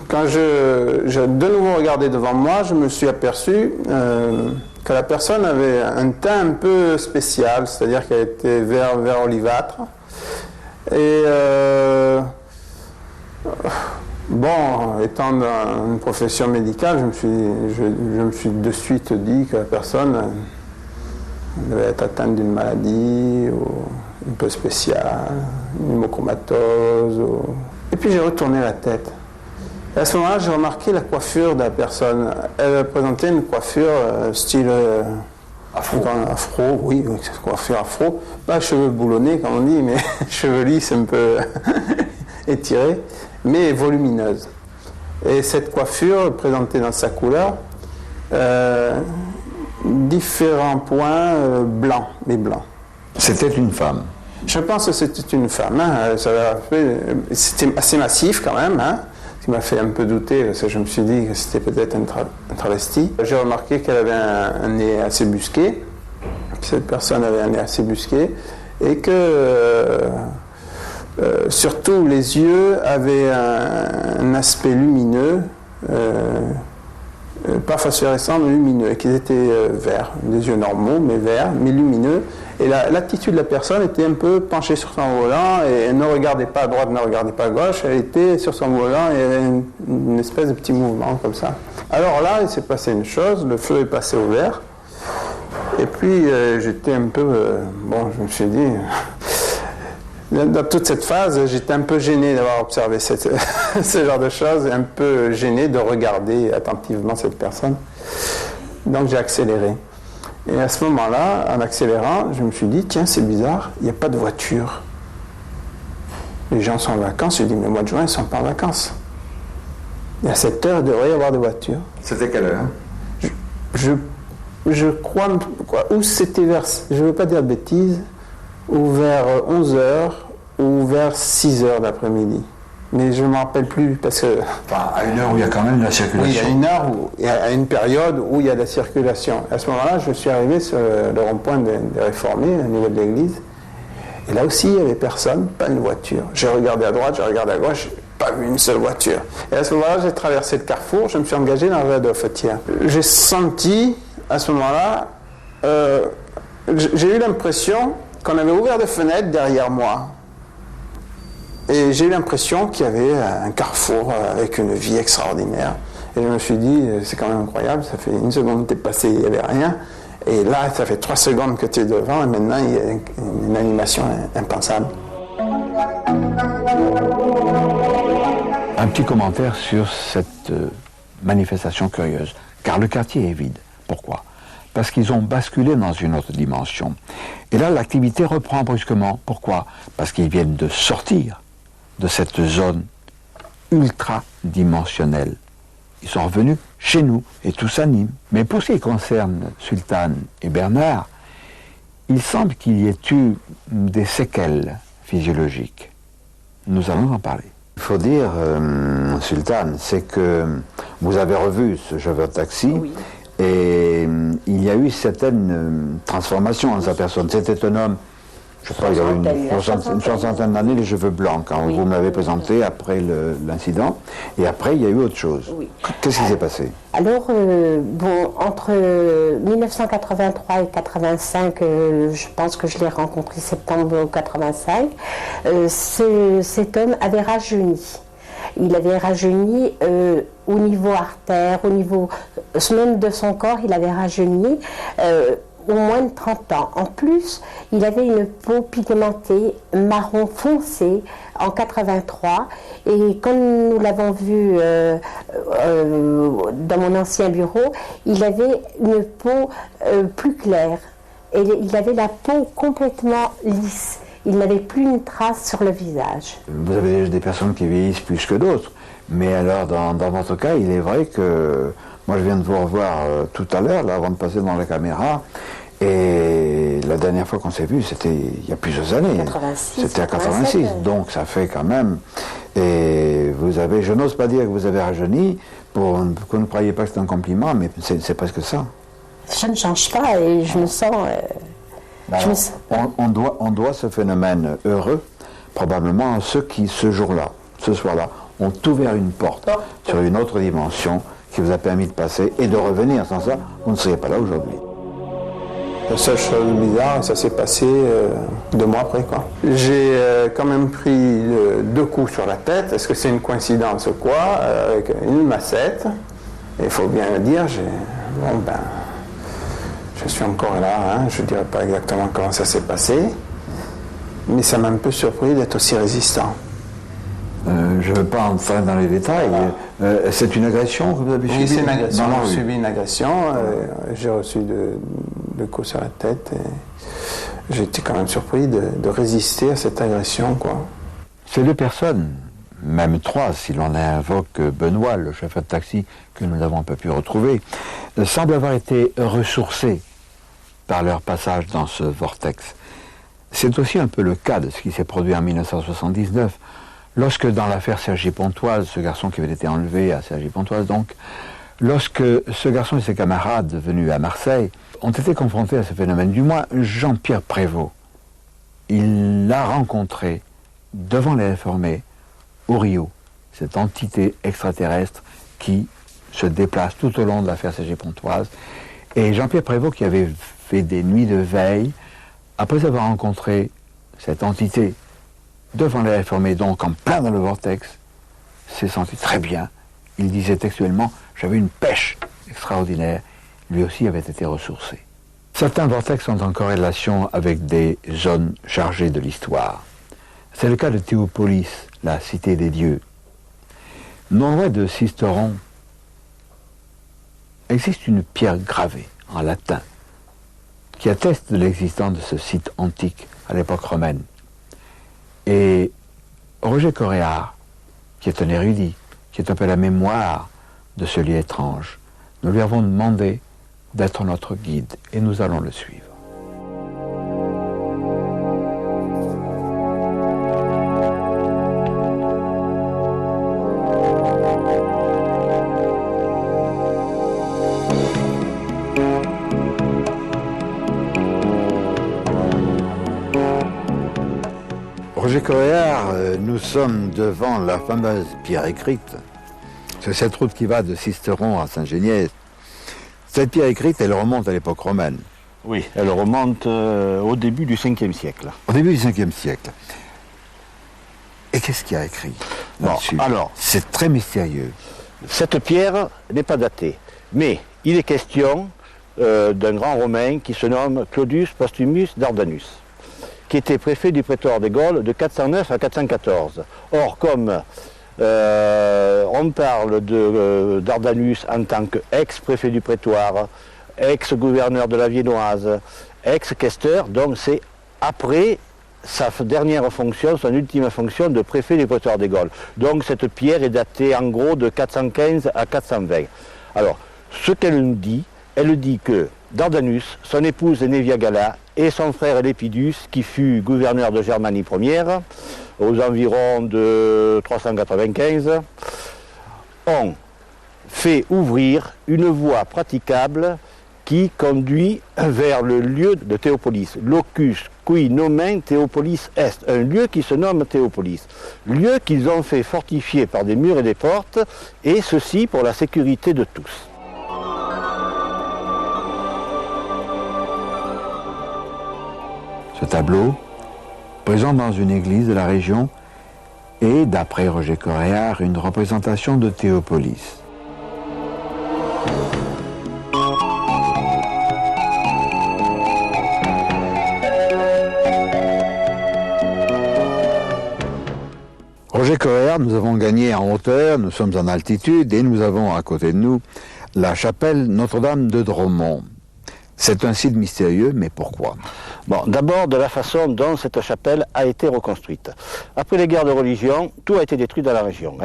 quand je de nouveau regardé devant moi, je me suis aperçu que la personne avait un teint un peu spécial, c'est-à-dire qu'elle était vert olivâtre. Et bon, étant dans une profession médicale, je me suis de suite dit que la personne devait être atteinte d'une maladie ou un peu spéciale, une hémocomatose. Et puis j'ai retourné la tête. Et à ce moment-là, j'ai remarqué la coiffure de la personne. Elle présentait une coiffure style afro, oui, coiffure afro. Pas cheveux boulonnés, comme on dit, mais cheveux lisses, un peu étirés, mais volumineuse. Et cette coiffure présentait dans sa couleur différents points blancs, mais blancs. C'était une femme. Je pense que c'était une femme. Hein. C'était assez massif quand même. Hein. Ce qui m'a fait un peu douter, parce que je me suis dit que c'était peut-être un travesti. J'ai remarqué qu'elle avait un nez assez busqué. Cette personne avait un nez assez busqué. Et que, surtout, les yeux avaient un aspect lumineux. Pas phosphorescent, mais lumineux, et qu'ils étaient verts, des yeux normaux, mais verts, mais lumineux. Et l'attitude de la personne était un peu penchée sur son volant, et elle ne regardait pas à droite, ne regardait pas à gauche, elle était sur son volant, et elle avait une espèce de petit mouvement comme ça. Alors là, il s'est passé une chose, le feu est passé au vert, et puis j'étais un peu, je me suis dit... Dans toute cette phase, j'étais un peu gêné d'avoir observé ce genre de choses, un peu gêné de regarder attentivement cette personne. Donc j'ai accéléré. Et à ce moment-là, en accélérant, je me suis dit, tiens, c'est bizarre, il n'y a pas de voiture. Les gens sont en vacances, je dis, mais au mois de juin, ils ne sont pas en vacances. Et à cette heure, il devrait y avoir des voitures. C'était quelle heure ? Je crois, ou c'était vers, je ne veux pas dire de bêtises, ou vers 11h, ou vers 6h d'après-midi. Mais je ne me rappelle plus, parce que... Enfin, à une heure où il y a quand même de la circulation. Oui, à une heure, à une période où il y a de la circulation. À ce moment-là, je suis arrivé sur le rond-point des Réformés, au niveau de l'église. Et là aussi, il n'y avait personne, pas une voiture. J'ai regardé à droite, j'ai regardé à gauche, pas vu une seule voiture. Et à ce moment-là, j'ai traversé le carrefour, je me suis engagé dans la rue de Fatière. J'ai senti, à ce moment-là, j'ai eu l'impression qu'on avait ouvert des fenêtres derrière moi. Et j'ai eu l'impression qu'il y avait un carrefour avec une vie extraordinaire. Et je me suis dit, c'est quand même incroyable, ça fait une seconde que t'es passé, il n'y avait rien. Et là, ça fait 3 secondes que tu es devant, et maintenant, il y a une animation impensable. Un petit commentaire sur cette manifestation curieuse, car le quartier est vide. Pourquoi? Parce qu'ils ont basculé dans une autre dimension. Et là, l'activité reprend brusquement. Pourquoi? Parce qu'ils viennent de sortir de cette zone ultra-dimensionnelle. Ils sont revenus chez nous et tout s'anime. Mais pour ce qui concerne Sultan et Bernard, il semble qu'il y ait eu des séquelles physiologiques. Nous allons en parler. Il faut dire, Sultan, c'est que vous avez revu ce chauffeur de taxi, oui. Et il y a eu certaines transformations dans sa personne. C'était un homme, je sais pas, il avait une soixantaine d'années, les cheveux blancs, quand vous me l'avez présenté après l'incident. Et après, il y a eu autre chose. Oui. Qu'est-ce qui s'est passé? Alors, entre 1983 et 85, je pense que je l'ai rencontré septembre 85, cet homme avait rajeuni. Il avait rajeuni au niveau artère, au niveau même de son corps, il avait rajeuni au moins de 30 ans. En plus, il avait une peau pigmentée marron foncé en 83. Et comme nous l'avons vu dans mon ancien bureau, il avait une peau plus claire. Et il avait la peau complètement lisse. Il n'avait plus une trace sur le visage. Vous avez des personnes qui vieillissent plus que d'autres. Mais alors, dans votre cas, il est vrai que... Moi, je viens de vous revoir tout à l'heure, là, avant de passer dans la caméra. Et la dernière fois qu'on s'est vu, c'était il y a plusieurs années. 86, c'était à 86. Donc, ça fait quand même... Et vous avez... Je n'ose pas dire que vous avez rajeuni, pour que vous ne croyez pas que c'est un compliment, mais c'est presque ça. Je ne change pas et je me sens... On doit ce phénomène heureux probablement à ceux qui, ce soir-là, ont ouvert une porte sur une autre dimension qui vous a permis de passer et de revenir. Sans ça, vous ne seriez pas là aujourd'hui. La seule chose bizarre, ça s'est passé 2 mois après, quoi. J'ai quand même pris 2 coups sur la tête. Est-ce que c'est une coïncidence ou quoi? Avec une massette. Il faut bien le dire, je suis encore là, hein. Je ne dirais pas exactement comment ça s'est passé, mais ça m'a un peu surpris d'être aussi résistant. Je ne veux pas entrer dans les détails. Voilà. C'est une agression que vous avez subie? Oui, c'est une agression. J'ai subi une agression. J'ai reçu 2 coups sur la tête. Et j'ai été quand même surpris de résister à cette agression, quoi. Ces 2 personnes, même 3, si l'on invoque Benoît, le chauffeur de taxi que nous n'avons pas pu retrouver, semblent avoir été ressourcés par leur passage dans ce vortex. C'est aussi un peu le cas de ce qui s'est produit en 1979, lorsque dans l'affaire Cergy-Pontoise, ce garçon qui avait été enlevé à Cergy-Pontoise donc, lorsque ce garçon et ses camarades venus à Marseille ont été confrontés à ce phénomène, du moins Jean-Pierre Prévost, il l'a rencontré devant les réformés au Rio, cette entité extraterrestre qui se déplace tout au long de l'affaire Cergy-Pontoise. Et Jean-Pierre Prévost, qui avait fait des nuits de veille, après avoir rencontré cette entité devant les réformés, donc en plein dans le vortex, s'est senti très bien. Il disait textuellement « j'avais une pêche extraordinaire ». Lui aussi avait été ressourcé. Certains vortex sont en corrélation avec des zones chargées de l'histoire. C'est le cas de Théopolis, la cité des dieux. Non loin de Sisteron, existe une pierre gravée en latin qui atteste de l'existence de ce site antique à l'époque romaine. Et Roger Coréard, qui est un érudit, qui est un peu la mémoire de ce lieu étrange, nous lui avons demandé d'être notre guide et nous allons le suivre. Roger Coréard, nous sommes devant la fameuse pierre écrite. C'est cette route qui va de Sisteron à Saint-Géniès. Cette pierre écrite, elle remonte à l'époque romaine. Oui, elle remonte au début du 5e siècle. Au début du 5e siècle. Et qu'est-ce qu'il y a écrit là-dessus? Alors, c'est très mystérieux. Cette pierre n'est pas datée, mais il est question d'un grand Romain qui se nomme Claudius Postumus Dardanus, qui était préfet du prétoire des Gaules de 409 à 414. Or, comme on parle de Dardanus en tant qu'ex-préfet du prétoire, ex-gouverneur de la Viennoise, ex-questeur, donc c'est après sa dernière fonction, son ultime fonction de préfet du prétoire des Gaules. Donc cette pierre est datée en gros de 415 à 420. Alors, ce qu'elle nous dit, elle dit que Dardanus, son épouse Nevia Galla et son frère Lepidus, qui fut gouverneur de Germanie première, aux environs de 395, ont fait ouvrir une voie praticable qui conduit vers le lieu de Théopolis, locus qui nomen Théopolis est, un lieu qui se nomme Théopolis, lieu qu'ils ont fait fortifier par des murs et des portes, et ceci pour la sécurité de tous. Ce tableau, présent dans une église de la région, est, d'après Roger Coréard, une représentation de Théopolis. Roger Coréard, nous avons gagné en hauteur, nous sommes en altitude et nous avons à côté de nous la chapelle Notre-Dame de Dromont. C'est un site mystérieux, mais pourquoi? Bon, d'abord de la façon dont cette chapelle a été reconstruite. Après les guerres de religion, tout a été détruit dans la région.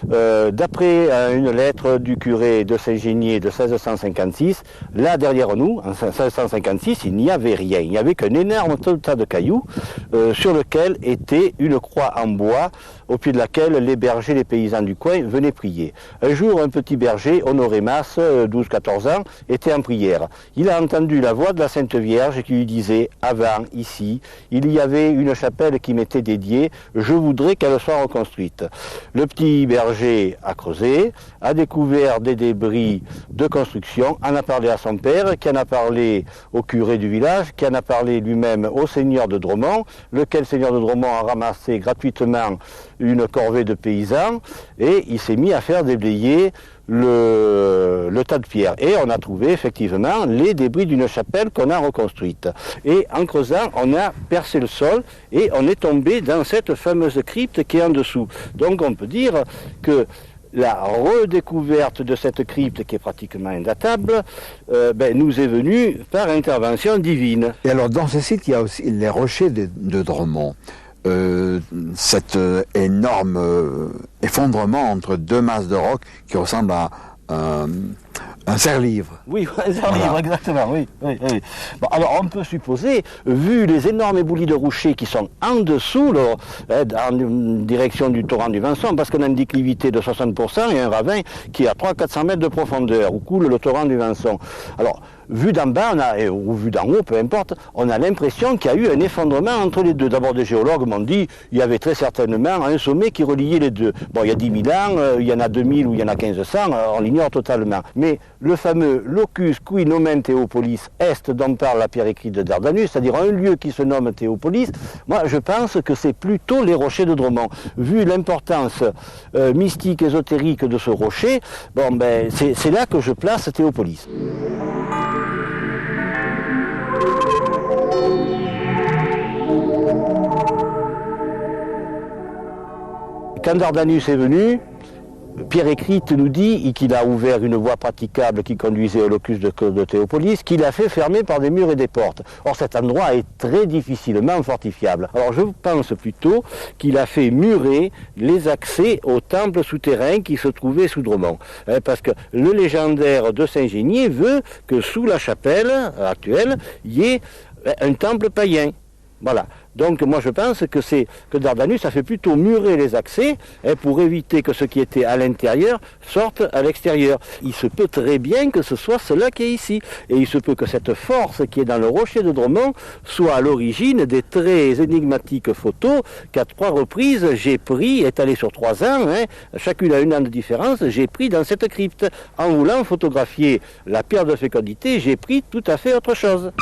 D'après une lettre du curé de Saint-Génier de 1656, là derrière nous, en 1656, il n'y avait rien. Il n'y avait qu'un énorme tas de cailloux sur lequel était une croix en bois au pied de laquelle les bergers, les paysans du coin venaient prier. Un jour, un petit berger, Honoré Masse, 12-14 ans, était en prière. Il a entendu la voix de la Sainte Vierge qui lui disait: avant, ici, il y avait une chapelle qui m'était dédiée, je voudrais qu'elle soit reconstruite. Le petit berger a creusé, a découvert des débris de construction, en a parlé à son père, qui en a parlé au curé du village, qui en a parlé lui-même au seigneur de Dromont, lequel seigneur de Dromont a ramassé gratuitement une corvée de paysans, et il s'est mis à faire déblayer le tas de pierres. Et on a trouvé effectivement les débris d'une chapelle qu'on a reconstruite. Et en creusant, on a percé le sol et on est tombé dans cette fameuse crypte qui est en dessous. Donc on peut dire que la redécouverte de cette crypte, qui est pratiquement indatable, nous est venue par intervention divine. Et alors dans ce site, il y a aussi les rochers de Dromont. Cet énorme effondrement entre deux masses de roc qui ressemble à un serre-livre. Oui, un serre-livre, voilà. Exactement, oui. Bon, alors on peut supposer, vu les énormes éboulis de rochers qui sont en dessous, en direction du torrent du Vinçon, parce qu'on a une déclivité de 60% et un ravin qui est à 300-400 mètres de profondeur, où coule le torrent du Vinçon. Alors, vu d'en bas, ou vu d'en haut, peu importe, on a l'impression qu'il y a eu un effondrement entre les deux. D'abord, des géologues m'ont dit qu'il y avait très certainement un sommet qui reliait les deux. Bon, il y a 10 000 ans, il y en a 2000 ou il y en a 1500, on l'ignore totalement. Mais le fameux locus qui nomen Théopolis est, dont parle la pierre écrite de Dardanus, c'est-à-dire un lieu qui se nomme Théopolis, moi je pense que c'est plutôt les rochers de Dromont. Vu l'importance mystique, ésotérique de ce rocher, c'est là que je place Théopolis. Quand Dardanus est venu, Pierre écrite nous dit qu'il a ouvert une voie praticable qui conduisait au locus de Théopolis, qu'il a fait fermer par des murs et des portes. Or cet endroit est très difficilement fortifiable. Alors je pense plutôt qu'il a fait murer les accès au temple souterrain qui se trouvait sous Dromont. Parce que le légendaire de Saint-Génier veut que sous la chapelle actuelle, il y ait un temple païen. Voilà. Donc moi je pense que Dardanus a fait plutôt murer les accès pour éviter que ce qui était à l'intérieur sorte à l'extérieur. Il se peut très bien que ce soit cela qui est ici. Et il se peut que cette force qui est dans le rocher de Dromont soit à l'origine des très énigmatiques photos qu'à 3 reprises j'ai pris, étalées sur 3 ans, chacune à 1 an de différence, j'ai pris dans cette crypte. En voulant photographier la pierre de fécondité, j'ai pris tout à fait autre chose.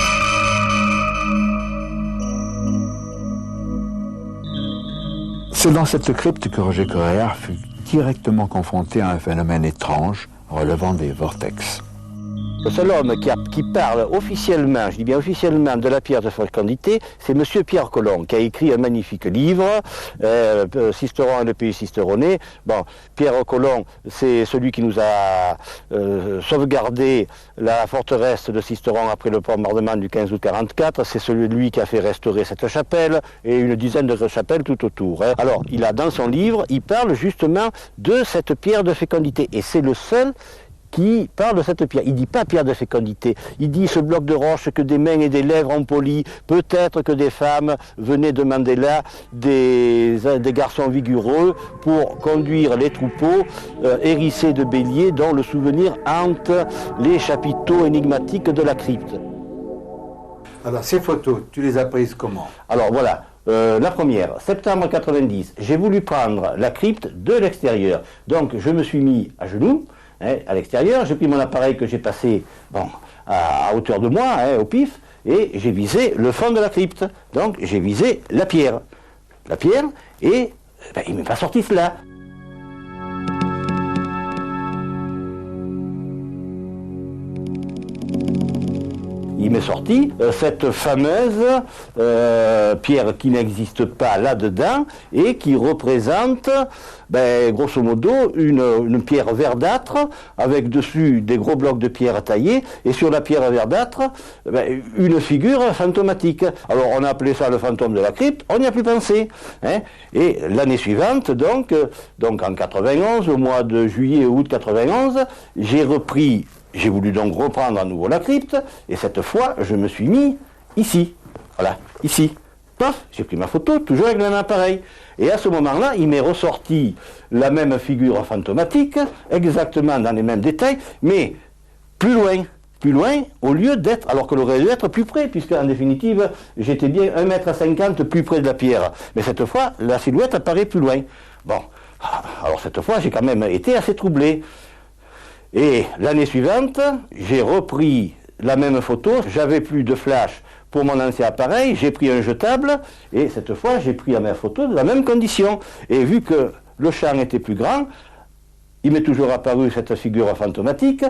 C'est dans cette crypte que Roger Coréard fut directement confronté à un phénomène étrange relevant des vortex. Le seul homme qui parle officiellement, je dis bien officiellement, de la pierre de fécondité, c'est M. Pierre Colomb, qui a écrit un magnifique livre, Sisteron et le pays cisteronné. Bon, Pierre Colomb, c'est celui qui nous a sauvegardé la forteresse de Sisteron après le bombardement du 15 août 1944. C'est celui qui a fait restaurer cette chapelle et une dizaine de chapelles tout autour. Hein. Alors, il a dans son livre, il parle justement de cette pierre de fécondité, et c'est le seul qui parle de cette pierre. Il ne dit pas pierre de fécondité, il dit ce bloc de roche que des mains et des lèvres ont poli, peut-être que des femmes venaient demander là des garçons vigoureux pour conduire les troupeaux hérissés de béliers dont le souvenir hante les chapiteaux énigmatiques de la crypte. Alors ces photos, tu les as prises comment? Alors voilà. La première, septembre 90, j'ai voulu prendre la crypte de l'extérieur. Donc je me suis mis à genoux, hein, à l'extérieur, j'ai pris mon appareil que j'ai passé à hauteur de moi, hein, au pif, et j'ai visé le fond de la crypte. Donc j'ai visé la pierre. Et il ne m'est pas sorti cela. Il m'est sorti cette fameuse pierre qui n'existe pas là-dedans et qui représente, grosso modo, une pierre verdâtre avec dessus des gros blocs de pierre taillés et sur la pierre verdâtre, une figure fantomatique. Alors on a appelé ça le fantôme de la crypte, on n'y a plus pensé. Hein. Et l'année suivante, donc en 91, au mois de juillet ou août 91, j'ai voulu donc reprendre à nouveau la crypte, et cette fois, je me suis mis ici. Voilà, ici. Paf, j'ai pris ma photo, toujours avec le même appareil. Et à ce moment-là, il m'est ressorti la même figure fantomatique, exactement dans les mêmes détails, mais plus loin, au lieu d'être, alors qu'elle aurait dû être plus près, puisque en définitive, j'étais bien 1,50 m plus près de la pierre. Mais cette fois, la silhouette apparaît plus loin. Bon, alors cette fois, j'ai quand même été assez troublé. Et l'année suivante, j'ai repris la même photo, j'avais plus de flash pour mon ancien appareil, j'ai pris un jetable, et cette fois j'ai pris la même photo de la même condition. Et vu que le champ était plus grand, il m'est toujours apparu cette figure fantomatique.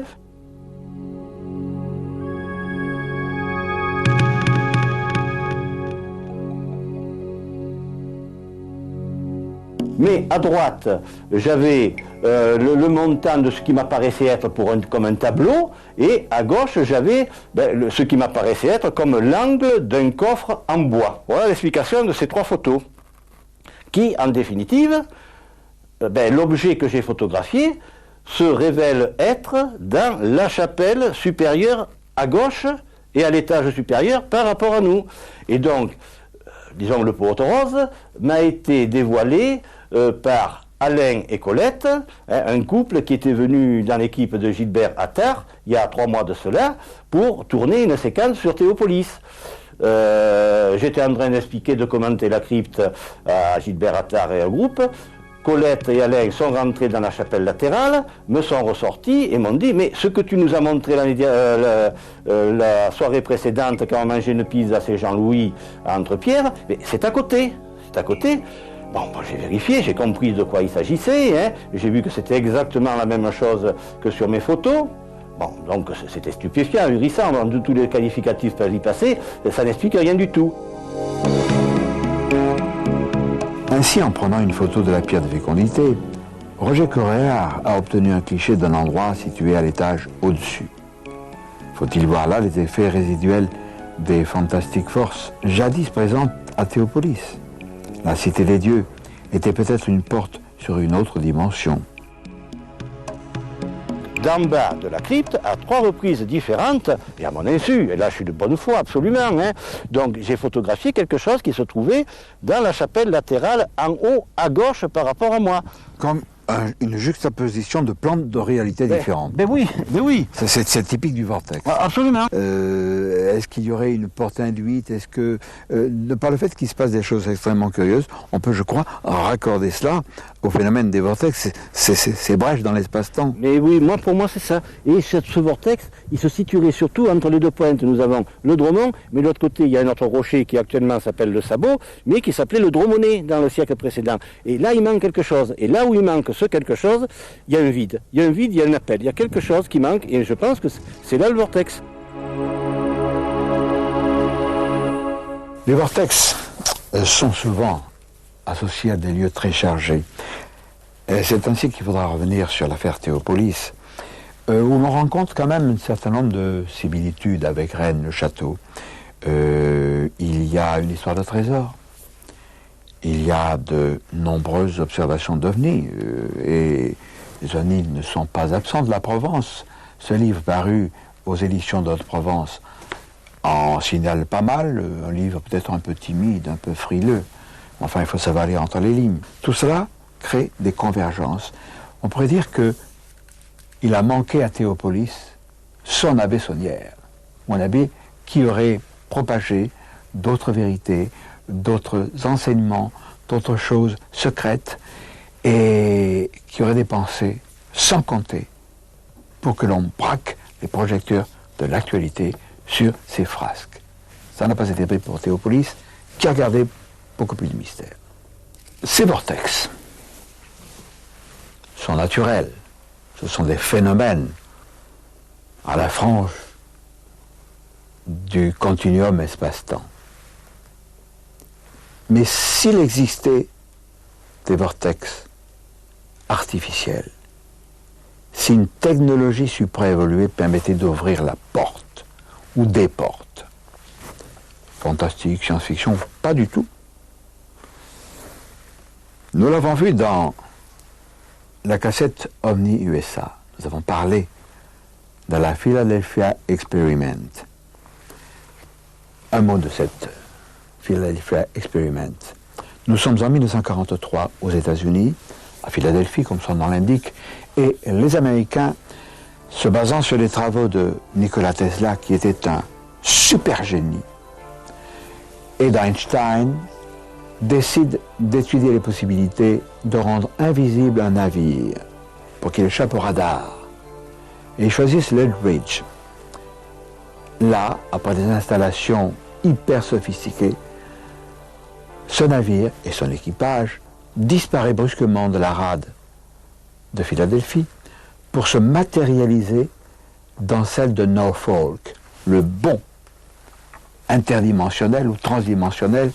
Mais à droite, j'avais le montant de ce qui m'apparaissait être comme un tableau, et à gauche, j'avais ce qui m'apparaissait être comme l'angle d'un coffre en bois. Voilà l'explication de ces trois photos, qui, en définitive, l'objet que j'ai photographié se révèle être dans la chapelle supérieure à gauche et à l'étage supérieur par rapport à nous. Et donc, disons, le pot rose m'a été dévoilé par Alain et Colette, un couple qui était venu dans l'équipe de Gilbert Attard, il y a 3 mois de cela, pour tourner une séquence sur Théopolis. J'étais en train d'expliquer, de commenter la crypte à Gilbert Attard et au groupe. Colette et Alain sont rentrés dans la chapelle latérale, me sont ressortis et m'ont dit « Mais ce que tu nous as montré la soirée précédente quand on mangeait une pizza chez Jean-Louis à Entrepierre, c'est à côté, c'est à côté. » Bon, j'ai vérifié, j'ai compris de quoi il s'agissait, hein. J'ai vu que c'était exactement la même chose que sur mes photos. Bon, donc c'était stupéfiant, ahurissant, tous les qualificatifs peuvent y passer, ça n'explique rien du tout. Ainsi, en prenant une photo de la pierre de fécondité, Roger Correa a obtenu un cliché d'un endroit situé à l'étage au-dessus. Faut-il voir là les effets résiduels des Fantastic Forces, jadis présentes à Théopolis? La cité des dieux était peut-être une porte sur une autre dimension. D'en bas de la crypte, à 3 reprises différentes, et à mon insu, et là je suis de bonne foi absolument, hein, donc j'ai photographié quelque chose qui se trouvait dans la chapelle latérale en haut à gauche par rapport à moi. Comme une juxtaposition de plans de réalité différentes. Mais oui. C'est typique du vortex. Absolument. Est-ce qu'il y aurait une porte induite? Est-ce que, de par le fait qu'il se passe des choses extrêmement curieuses, on peut, je crois, raccorder cela au phénomène des vortex, ces brèches dans l'espace-temps. Mais oui, pour moi c'est ça. Et ce vortex, il se situerait surtout entre les deux pointes. Nous avons le Dromont, mais de l'autre côté, il y a un autre rocher qui actuellement s'appelle le Sabot, mais qui s'appelait le Dromonnet dans le siècle précédent. Et là, il manque quelque chose. Et là où il manque ce quelque chose, il y a un vide. Il y a un vide, il y a un appel. Il y a quelque chose qui manque, et je pense que c'est là le vortex. Les vortex sont souvent associés à des lieux très chargés. Et c'est ainsi qu'il faudra revenir sur l'affaire Théopolis, où l'on rencontre quand même un certain nombre de similitudes avec Rennes, le château. Il y a une histoire de trésor, il y a de nombreuses observations d'ovnis, et les ovnis ne sont pas absents de la Provence. Ce livre paru aux éditions de Haute-Provence en signale pas mal, un livre peut-être un peu timide, un peu frileux. Enfin, il faut savoir lire entre les lignes. Tout cela crée des convergences. On pourrait dire que il a manqué à Théopolis son abbé Saunière, ou un abbé qui aurait propagé d'autres vérités, d'autres enseignements, d'autres choses secrètes, et qui aurait dépensé sans compter pour que l'on braque les projecteurs de l'actualité sur ces frasques. Ça n'a pas été fait pour Théopolis, qui a gardé beaucoup plus de mystère. Ces vortex sont naturels. Ce sont des phénomènes à la frange du continuum espace-temps. Mais s'il existait des vortex artificiels, si une technologie supraévoluée permettait d'ouvrir la porte, ou des portes, fantastique, science-fiction, pas du tout. Nous l'avons vu dans la cassette Omni USA. Nous avons parlé de la Philadelphia Experiment. Un mot de cette Philadelphia Experiment. Nous sommes en 1943 aux États-Unis, à Philadelphie, comme son nom l'indique, et les Américains, se basant sur les travaux de Nikola Tesla, qui était un super génie, et d'Einstein, décident d'étudier les possibilités de rendre invisible un navire pour qu'il échappe au radar. Et ils choisissent l'Eldridge. Là, après des installations hyper sophistiquées, ce navire et son équipage disparaît brusquement de la rade de Philadelphie pour se matérialiser dans celle de Norfolk, le bond interdimensionnel ou transdimensionnel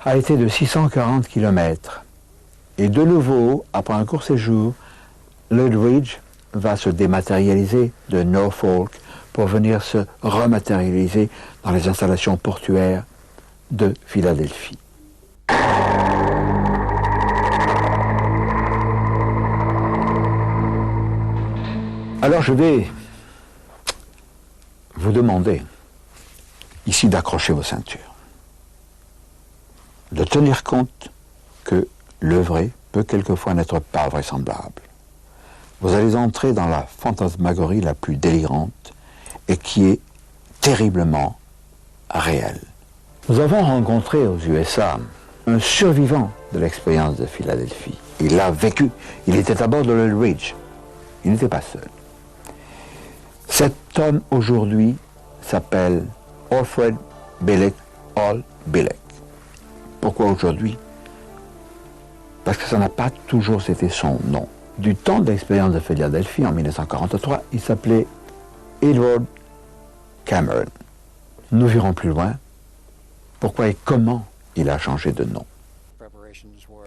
a été de 640 km. Et de nouveau, après un court séjour, l'Eldridge va se dématérialiser de Norfolk pour venir se rematérialiser dans les installations portuaires de Philadelphie. Alors je vais vous demander ici d'accrocher vos ceintures, de tenir compte que le vrai peut quelquefois n'être pas vraisemblable. Vous allez entrer dans la fantasmagorie la plus délirante et qui est terriblement réelle. Nous avons rencontré aux USA un survivant de l'expérience de Philadelphie. Il l'a vécu, il était à bord de l'Eldridge, il n'était pas seul. Cet homme aujourd'hui s'appelle Alfred Billek, Al Billek. Pourquoi aujourd'hui? Parce que ça n'a pas toujours été son nom. Du temps de l'expérience de Philadelphie en 1943, il s'appelait Edward Cameron. Nous verrons plus loin pourquoi et comment il a changé de nom.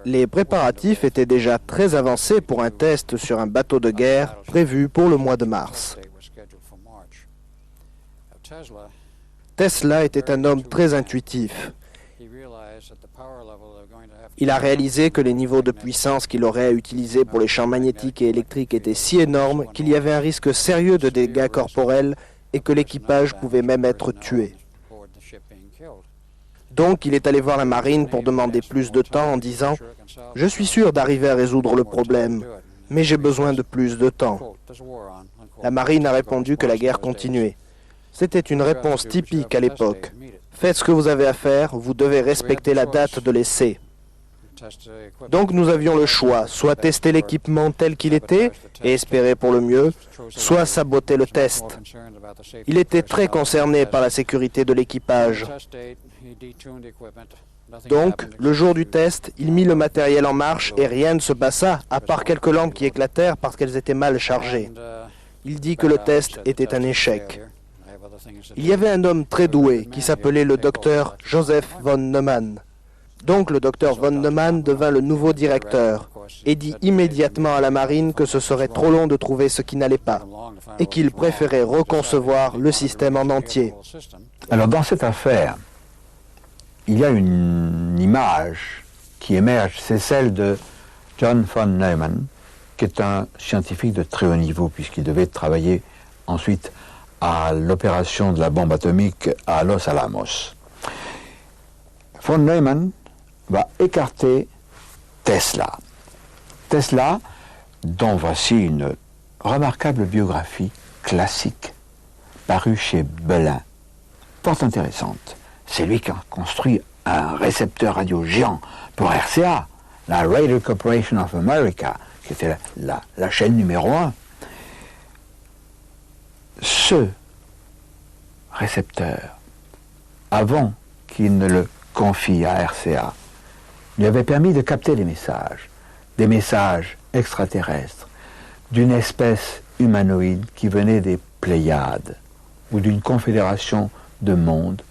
Les préparatifs étaient déjà très avancés pour un test sur un bateau de guerre prévu pour le mois de mars. Tesla était un homme très intuitif. Il a réalisé que les niveaux de puissance qu'il aurait à utiliser pour les champs magnétiques et électriques étaient si énormes qu'il y avait un risque sérieux de dégâts corporels et que l'équipage pouvait même être tué. Donc il est allé voir la marine pour demander plus de temps en disant « Je suis sûr d'arriver à résoudre le problème, mais j'ai besoin de plus de temps. » La marine a répondu que la guerre continuait. C'était une réponse typique à l'époque. Faites ce que vous avez à faire, vous devez respecter la date de l'essai. Donc nous avions le choix, soit tester l'équipement tel qu'il était et espérer pour le mieux, soit saboter le test. Il était très concerné par la sécurité de l'équipage. Donc, le jour du test, il mit le matériel en marche et rien ne se passa, à part quelques lampes qui éclatèrent parce qu'elles étaient mal chargées. Il dit que le test était un échec. Il y avait un homme très doué qui s'appelait le docteur Joseph von Neumann. Donc le docteur von Neumann devint le nouveau directeur et dit immédiatement à la marine que ce serait trop long de trouver ce qui n'allait pas et qu'il préférait reconcevoir le système en entier. Alors dans cette affaire, il y a une image qui émerge, c'est celle de John von Neumann, qui est un scientifique de très haut niveau puisqu'il devait travailler ensuite à l'opération de la bombe atomique à Los Alamos. Von Neumann va écarter Tesla. Tesla, dont voici une remarquable biographie classique, parue chez Belin, fort intéressante. C'est lui qui a construit un récepteur radio géant pour RCA, la Radio Corporation of America, qui était la chaîne numéro 1. Ce récepteur, avant qu'il ne le confie à RCA, lui avait permis de capter des messages extraterrestres, d'une espèce humanoïde qui venait des Pléiades, ou d'une confédération de mondes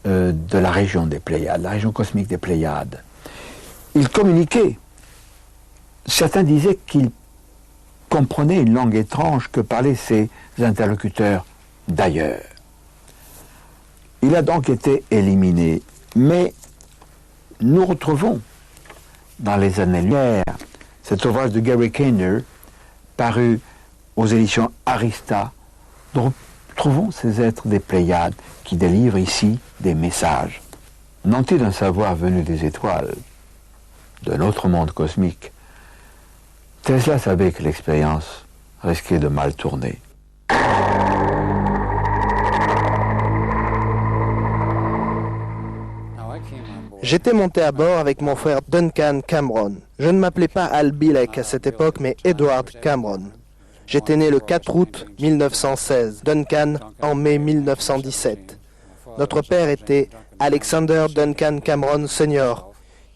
de la région des Pléiades, la région cosmique des Pléiades. Il communiquait. Certains disaient qu'il comprenait une langue étrange que parlaient ses interlocuteurs d'ailleurs. Il a donc été éliminé, mais nous retrouvons dans les années-lumière cet ouvrage de Gary Keener, paru aux éditions Arista. Nous retrouvons ces êtres des Pléiades qui délivrent ici des messages. Nantis d'un savoir venu des étoiles, d'un autre monde cosmique, Tesla savait que l'expérience risquait de mal tourner. J'étais monté à bord avec mon frère Duncan Cameron. Je ne m'appelais pas Al Bielek à cette époque, mais Edward Cameron. J'étais né le 4 août 1916, Duncan en mai 1917. Notre père était Alexander Duncan Cameron Sr.,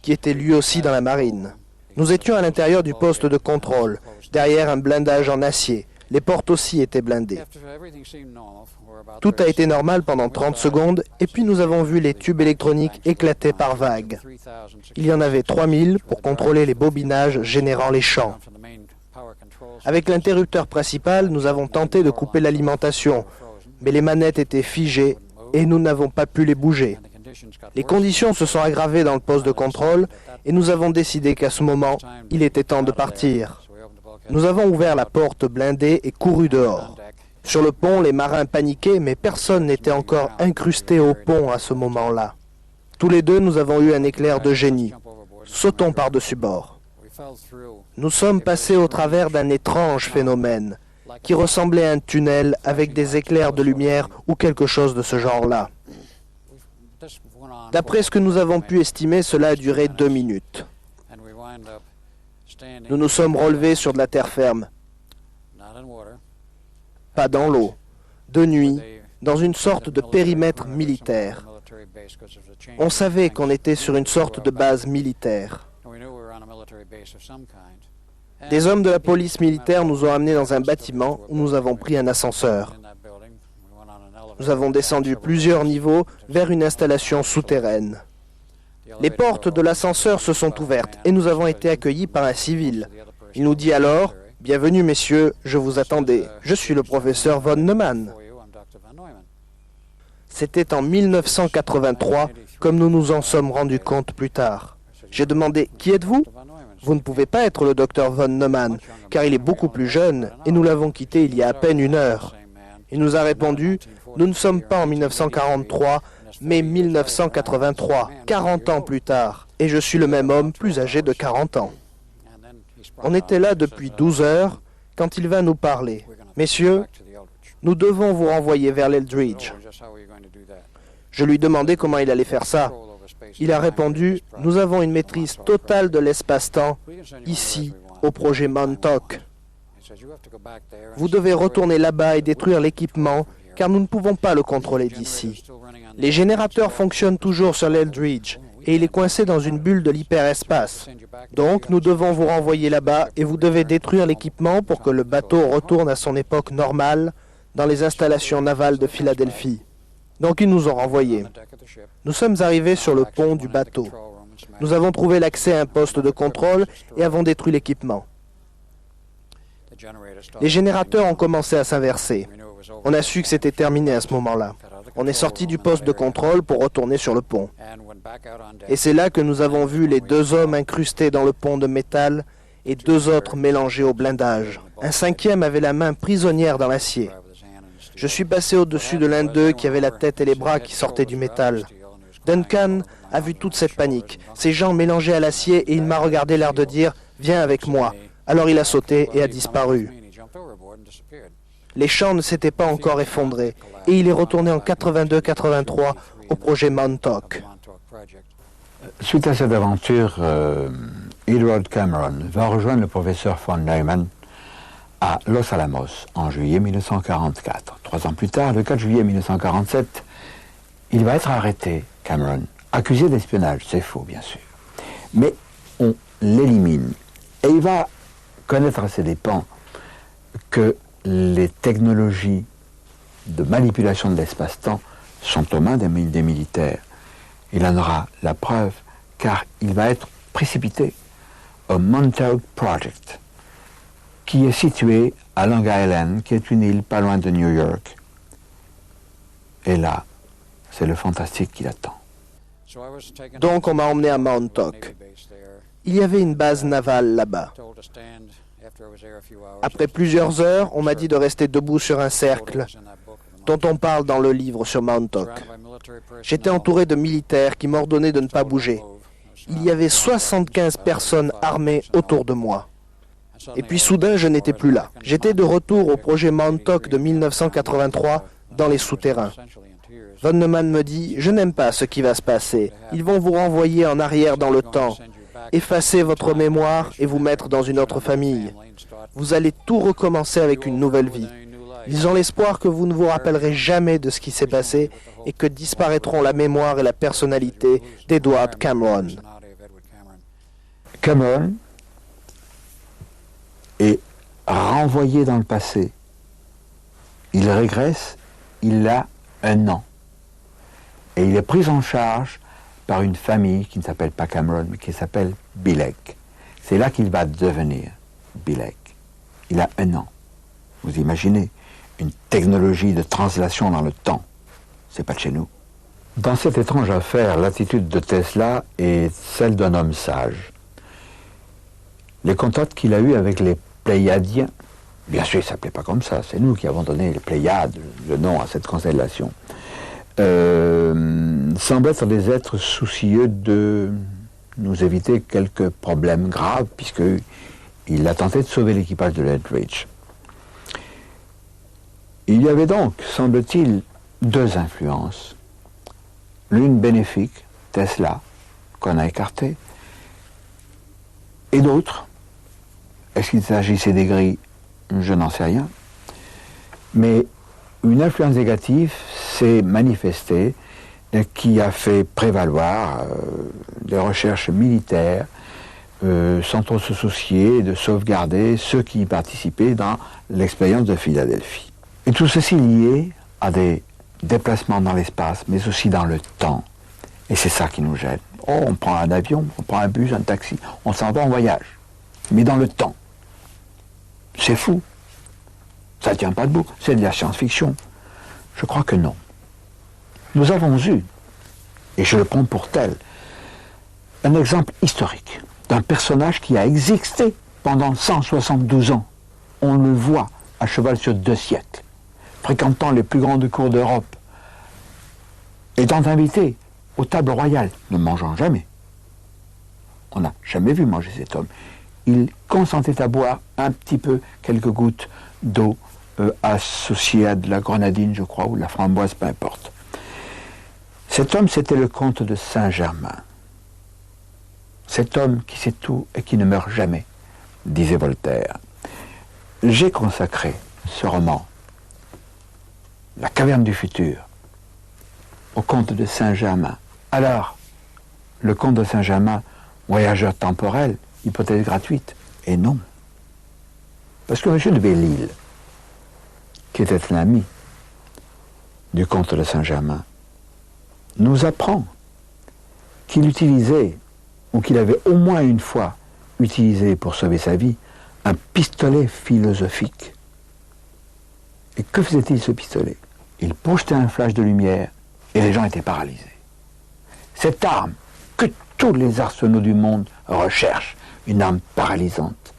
qui était lui aussi dans la marine. Nous étions à l'intérieur du poste de contrôle, derrière un blindage en acier. Les portes aussi étaient blindées. Tout a été normal pendant 30 secondes, et puis nous avons vu les tubes électroniques éclater par vagues. Il y en avait 3000 pour contrôler les bobinages générant les champs. Avec l'interrupteur principal, nous avons tenté de couper l'alimentation, mais les manettes étaient figées et nous n'avons pas pu les bouger. Les conditions se sont aggravées dans le poste de contrôle et nous avons décidé qu'à ce moment, il était temps de partir. Nous avons ouvert la porte blindée et couru dehors. Sur le pont, les marins paniquaient, mais personne n'était encore incrusté au pont à ce moment-là. Tous les deux, nous avons eu un éclair de génie. Sautons par-dessus bord. Nous sommes passés au travers d'un étrange phénomène qui ressemblait à un tunnel avec des éclairs de lumière ou quelque chose de ce genre-là. D'après ce que nous avons pu estimer, cela a duré 2 minutes. Nous nous sommes relevés sur de la terre ferme, pas dans l'eau, de nuit, dans une sorte de périmètre militaire. On savait qu'on était sur une sorte de base militaire. Des hommes de la police militaire nous ont amenés dans un bâtiment où nous avons pris un ascenseur. Nous avons descendu plusieurs niveaux vers une installation souterraine. Les portes de l'ascenseur se sont ouvertes et nous avons été accueillis par un civil. Il nous dit alors « Bienvenue messieurs, je vous attendais. Je suis le professeur von Neumann. » C'était en 1983, comme nous nous en sommes rendus compte plus tard. J'ai demandé « Qui êtes-vous » ? Vous ne pouvez pas être le docteur von Neumann, car il est beaucoup plus jeune et nous l'avons quitté il y a à peine 1 heure. Il nous a répondu « Nous ne sommes pas en 1943, mais 1983, 40 ans plus tard, et je suis le même homme plus âgé de 40 ans. » On était là depuis 12 heures quand il va nous parler. « Messieurs, nous devons vous renvoyer vers l'Eldridge. » Je lui demandai comment il allait faire ça. Il a répondu « Nous avons une maîtrise totale de l'espace-temps ici, au projet Montauk. Vous devez retourner là-bas et détruire l'équipement, car nous ne pouvons pas le contrôler d'ici. Les générateurs fonctionnent toujours sur l'Eldridge, et il est coincé dans une bulle de l'hyperespace. Donc, nous devons vous renvoyer là-bas, et vous devez détruire l'équipement pour que le bateau retourne à son époque normale dans les installations navales de Philadelphie. » Donc, ils nous ont renvoyés. Nous sommes arrivés sur le pont du bateau. Nous avons trouvé l'accès à un poste de contrôle et avons détruit l'équipement. Les générateurs ont commencé à s'inverser. On a su que c'était terminé à ce moment-là. On est sorti du poste de contrôle pour retourner sur le pont. Et c'est là que nous avons vu les 2 hommes incrustés dans le pont de métal et 2 autres mélangés au blindage. Un 5e avait la main prisonnière dans l'acier. Je suis passé au-dessus de l'un d'eux qui avait la tête et les bras qui sortaient du métal. Duncan a vu toute cette panique, ces gens mélangés à l'acier, et il m'a regardé l'air de dire « Viens avec moi ». Alors il a sauté et a disparu. Les champs ne s'étaient pas encore effondrés, et il est retourné en 82-83 au projet Montauk. Suite à cette aventure, Edward Cameron va rejoindre le professeur von Neumann à Los Alamos en juillet 1944. 3 ans plus tard, le 4 juillet 1947, il va être arrêté, Cameron, accusé d'espionnage. C'est faux, bien sûr. Mais on l'élimine. Et il va connaître à ses dépens que les technologies de manipulation de l'espace-temps sont aux mains des militaires. Il en aura la preuve, car il va être précipité au Montauk Project, qui est situé à Long Island, qui est une île pas loin de New York. Et là, c'est le fantastique qui l'attend. Donc on m'a emmené à Montauk. Il y avait une base navale là-bas. Après plusieurs heures, on m'a dit de rester debout sur un cercle, dont on parle dans le livre sur Montauk. J'étais entouré de militaires qui m'ordonnaient de ne pas bouger. Il y avait 75 personnes armées autour de moi. Et puis soudain, je n'étais plus là. J'étais de retour au projet Montauk de 1983 dans les souterrains. Von Neumann me dit « Je n'aime pas ce qui va se passer. Ils vont vous renvoyer en arrière dans le temps, effacer votre mémoire et vous mettre dans une autre famille. Vous allez tout recommencer avec une nouvelle vie. Ils ont l'espoir que vous ne vous rappellerez jamais de ce qui s'est passé et que disparaîtront la mémoire et la personnalité d'Edward Cameron. » Cameron est renvoyé dans le passé. Il régresse, il a 1 an. Et il est pris en charge par une famille qui ne s'appelle pas Cameron, mais qui s'appelle Bilek. C'est là qu'il va devenir Bilek. Il a 1 an. Vous imaginez, une technologie de translation dans le temps. C'est pas de chez nous. Dans cette étrange affaire, l'attitude de Tesla est celle d'un homme sage. Les contacts qu'il a eus avec les Pléiadiens, bien sûr, il ne s'appelait pas comme ça, c'est nous qui avons donné les Pléiades, le nom à cette constellation, semblent être des êtres soucieux de nous éviter quelques problèmes graves, puisqu'il a tenté de sauver l'équipage de l'Eldridge. Il y avait donc, semble-t-il, 2 influences. L'une bénéfique, Tesla, qu'on a écarté, et d'autres. Est-ce qu'il s'agissait des gris? Je n'en sais rien. Mais une influence négative s'est manifestée qui a fait prévaloir des recherches militaires sans trop se soucier de sauvegarder ceux qui y participaient dans l'expérience de Philadelphie. Et tout ceci lié à des déplacements dans l'espace, mais aussi dans le temps. Et c'est ça qui nous gêne. Oh, on prend un avion, on prend un bus, un taxi, on s'en va en voyage. Mais dans le temps. C'est fou. Ça ne tient pas debout. C'est de la science-fiction. Je crois que non. Nous avons eu, et je le prends pour tel, un exemple historique d'un personnage qui a existé pendant 172 ans. On le voit à cheval sur 2 siècles, fréquentant les plus grandes cours d'Europe, étant invité aux tables royales, ne mangeant jamais. On n'a jamais vu manger cet homme. Il consentait à boire un petit peu, quelques gouttes d'eau associée à de la grenadine, je crois, ou de la framboise, peu importe. Cet homme, c'était le comte de Saint-Germain. Cet homme qui sait tout et qui ne meurt jamais, disait Voltaire. J'ai consacré ce roman, La caverne du futur, au comte de Saint-Germain. Alors, le comte de Saint-Germain, voyageur temporel, hypothèse gratuite, et non. Parce que M. de Belle-Île, qui était un ami du comte de Saint-Germain, nous apprend qu'il utilisait, ou qu'il avait au moins une fois utilisé pour sauver sa vie, un pistolet philosophique. Et que faisait-il ce pistolet? Il projetait un flash de lumière et les gens étaient paralysés. Cette arme que tous les arsenaux du monde recherchent, une arme paralysante,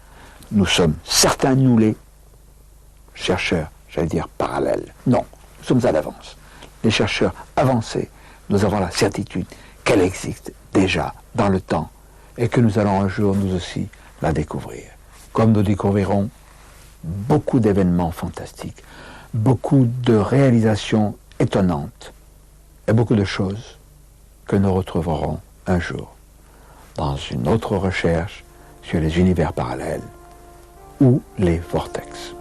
nous sommes certains, nous les chercheurs, j'allais dire parallèles. Non, nous sommes à l'avance. Les chercheurs avancés, nous avons la certitude qu'elle existe déjà dans le temps et que nous allons un jour, nous aussi, la découvrir. Comme nous découvrirons beaucoup d'événements fantastiques, beaucoup de réalisations étonnantes et beaucoup de choses que nous retrouverons un jour dans une autre recherche sur les univers parallèles ou les vortex.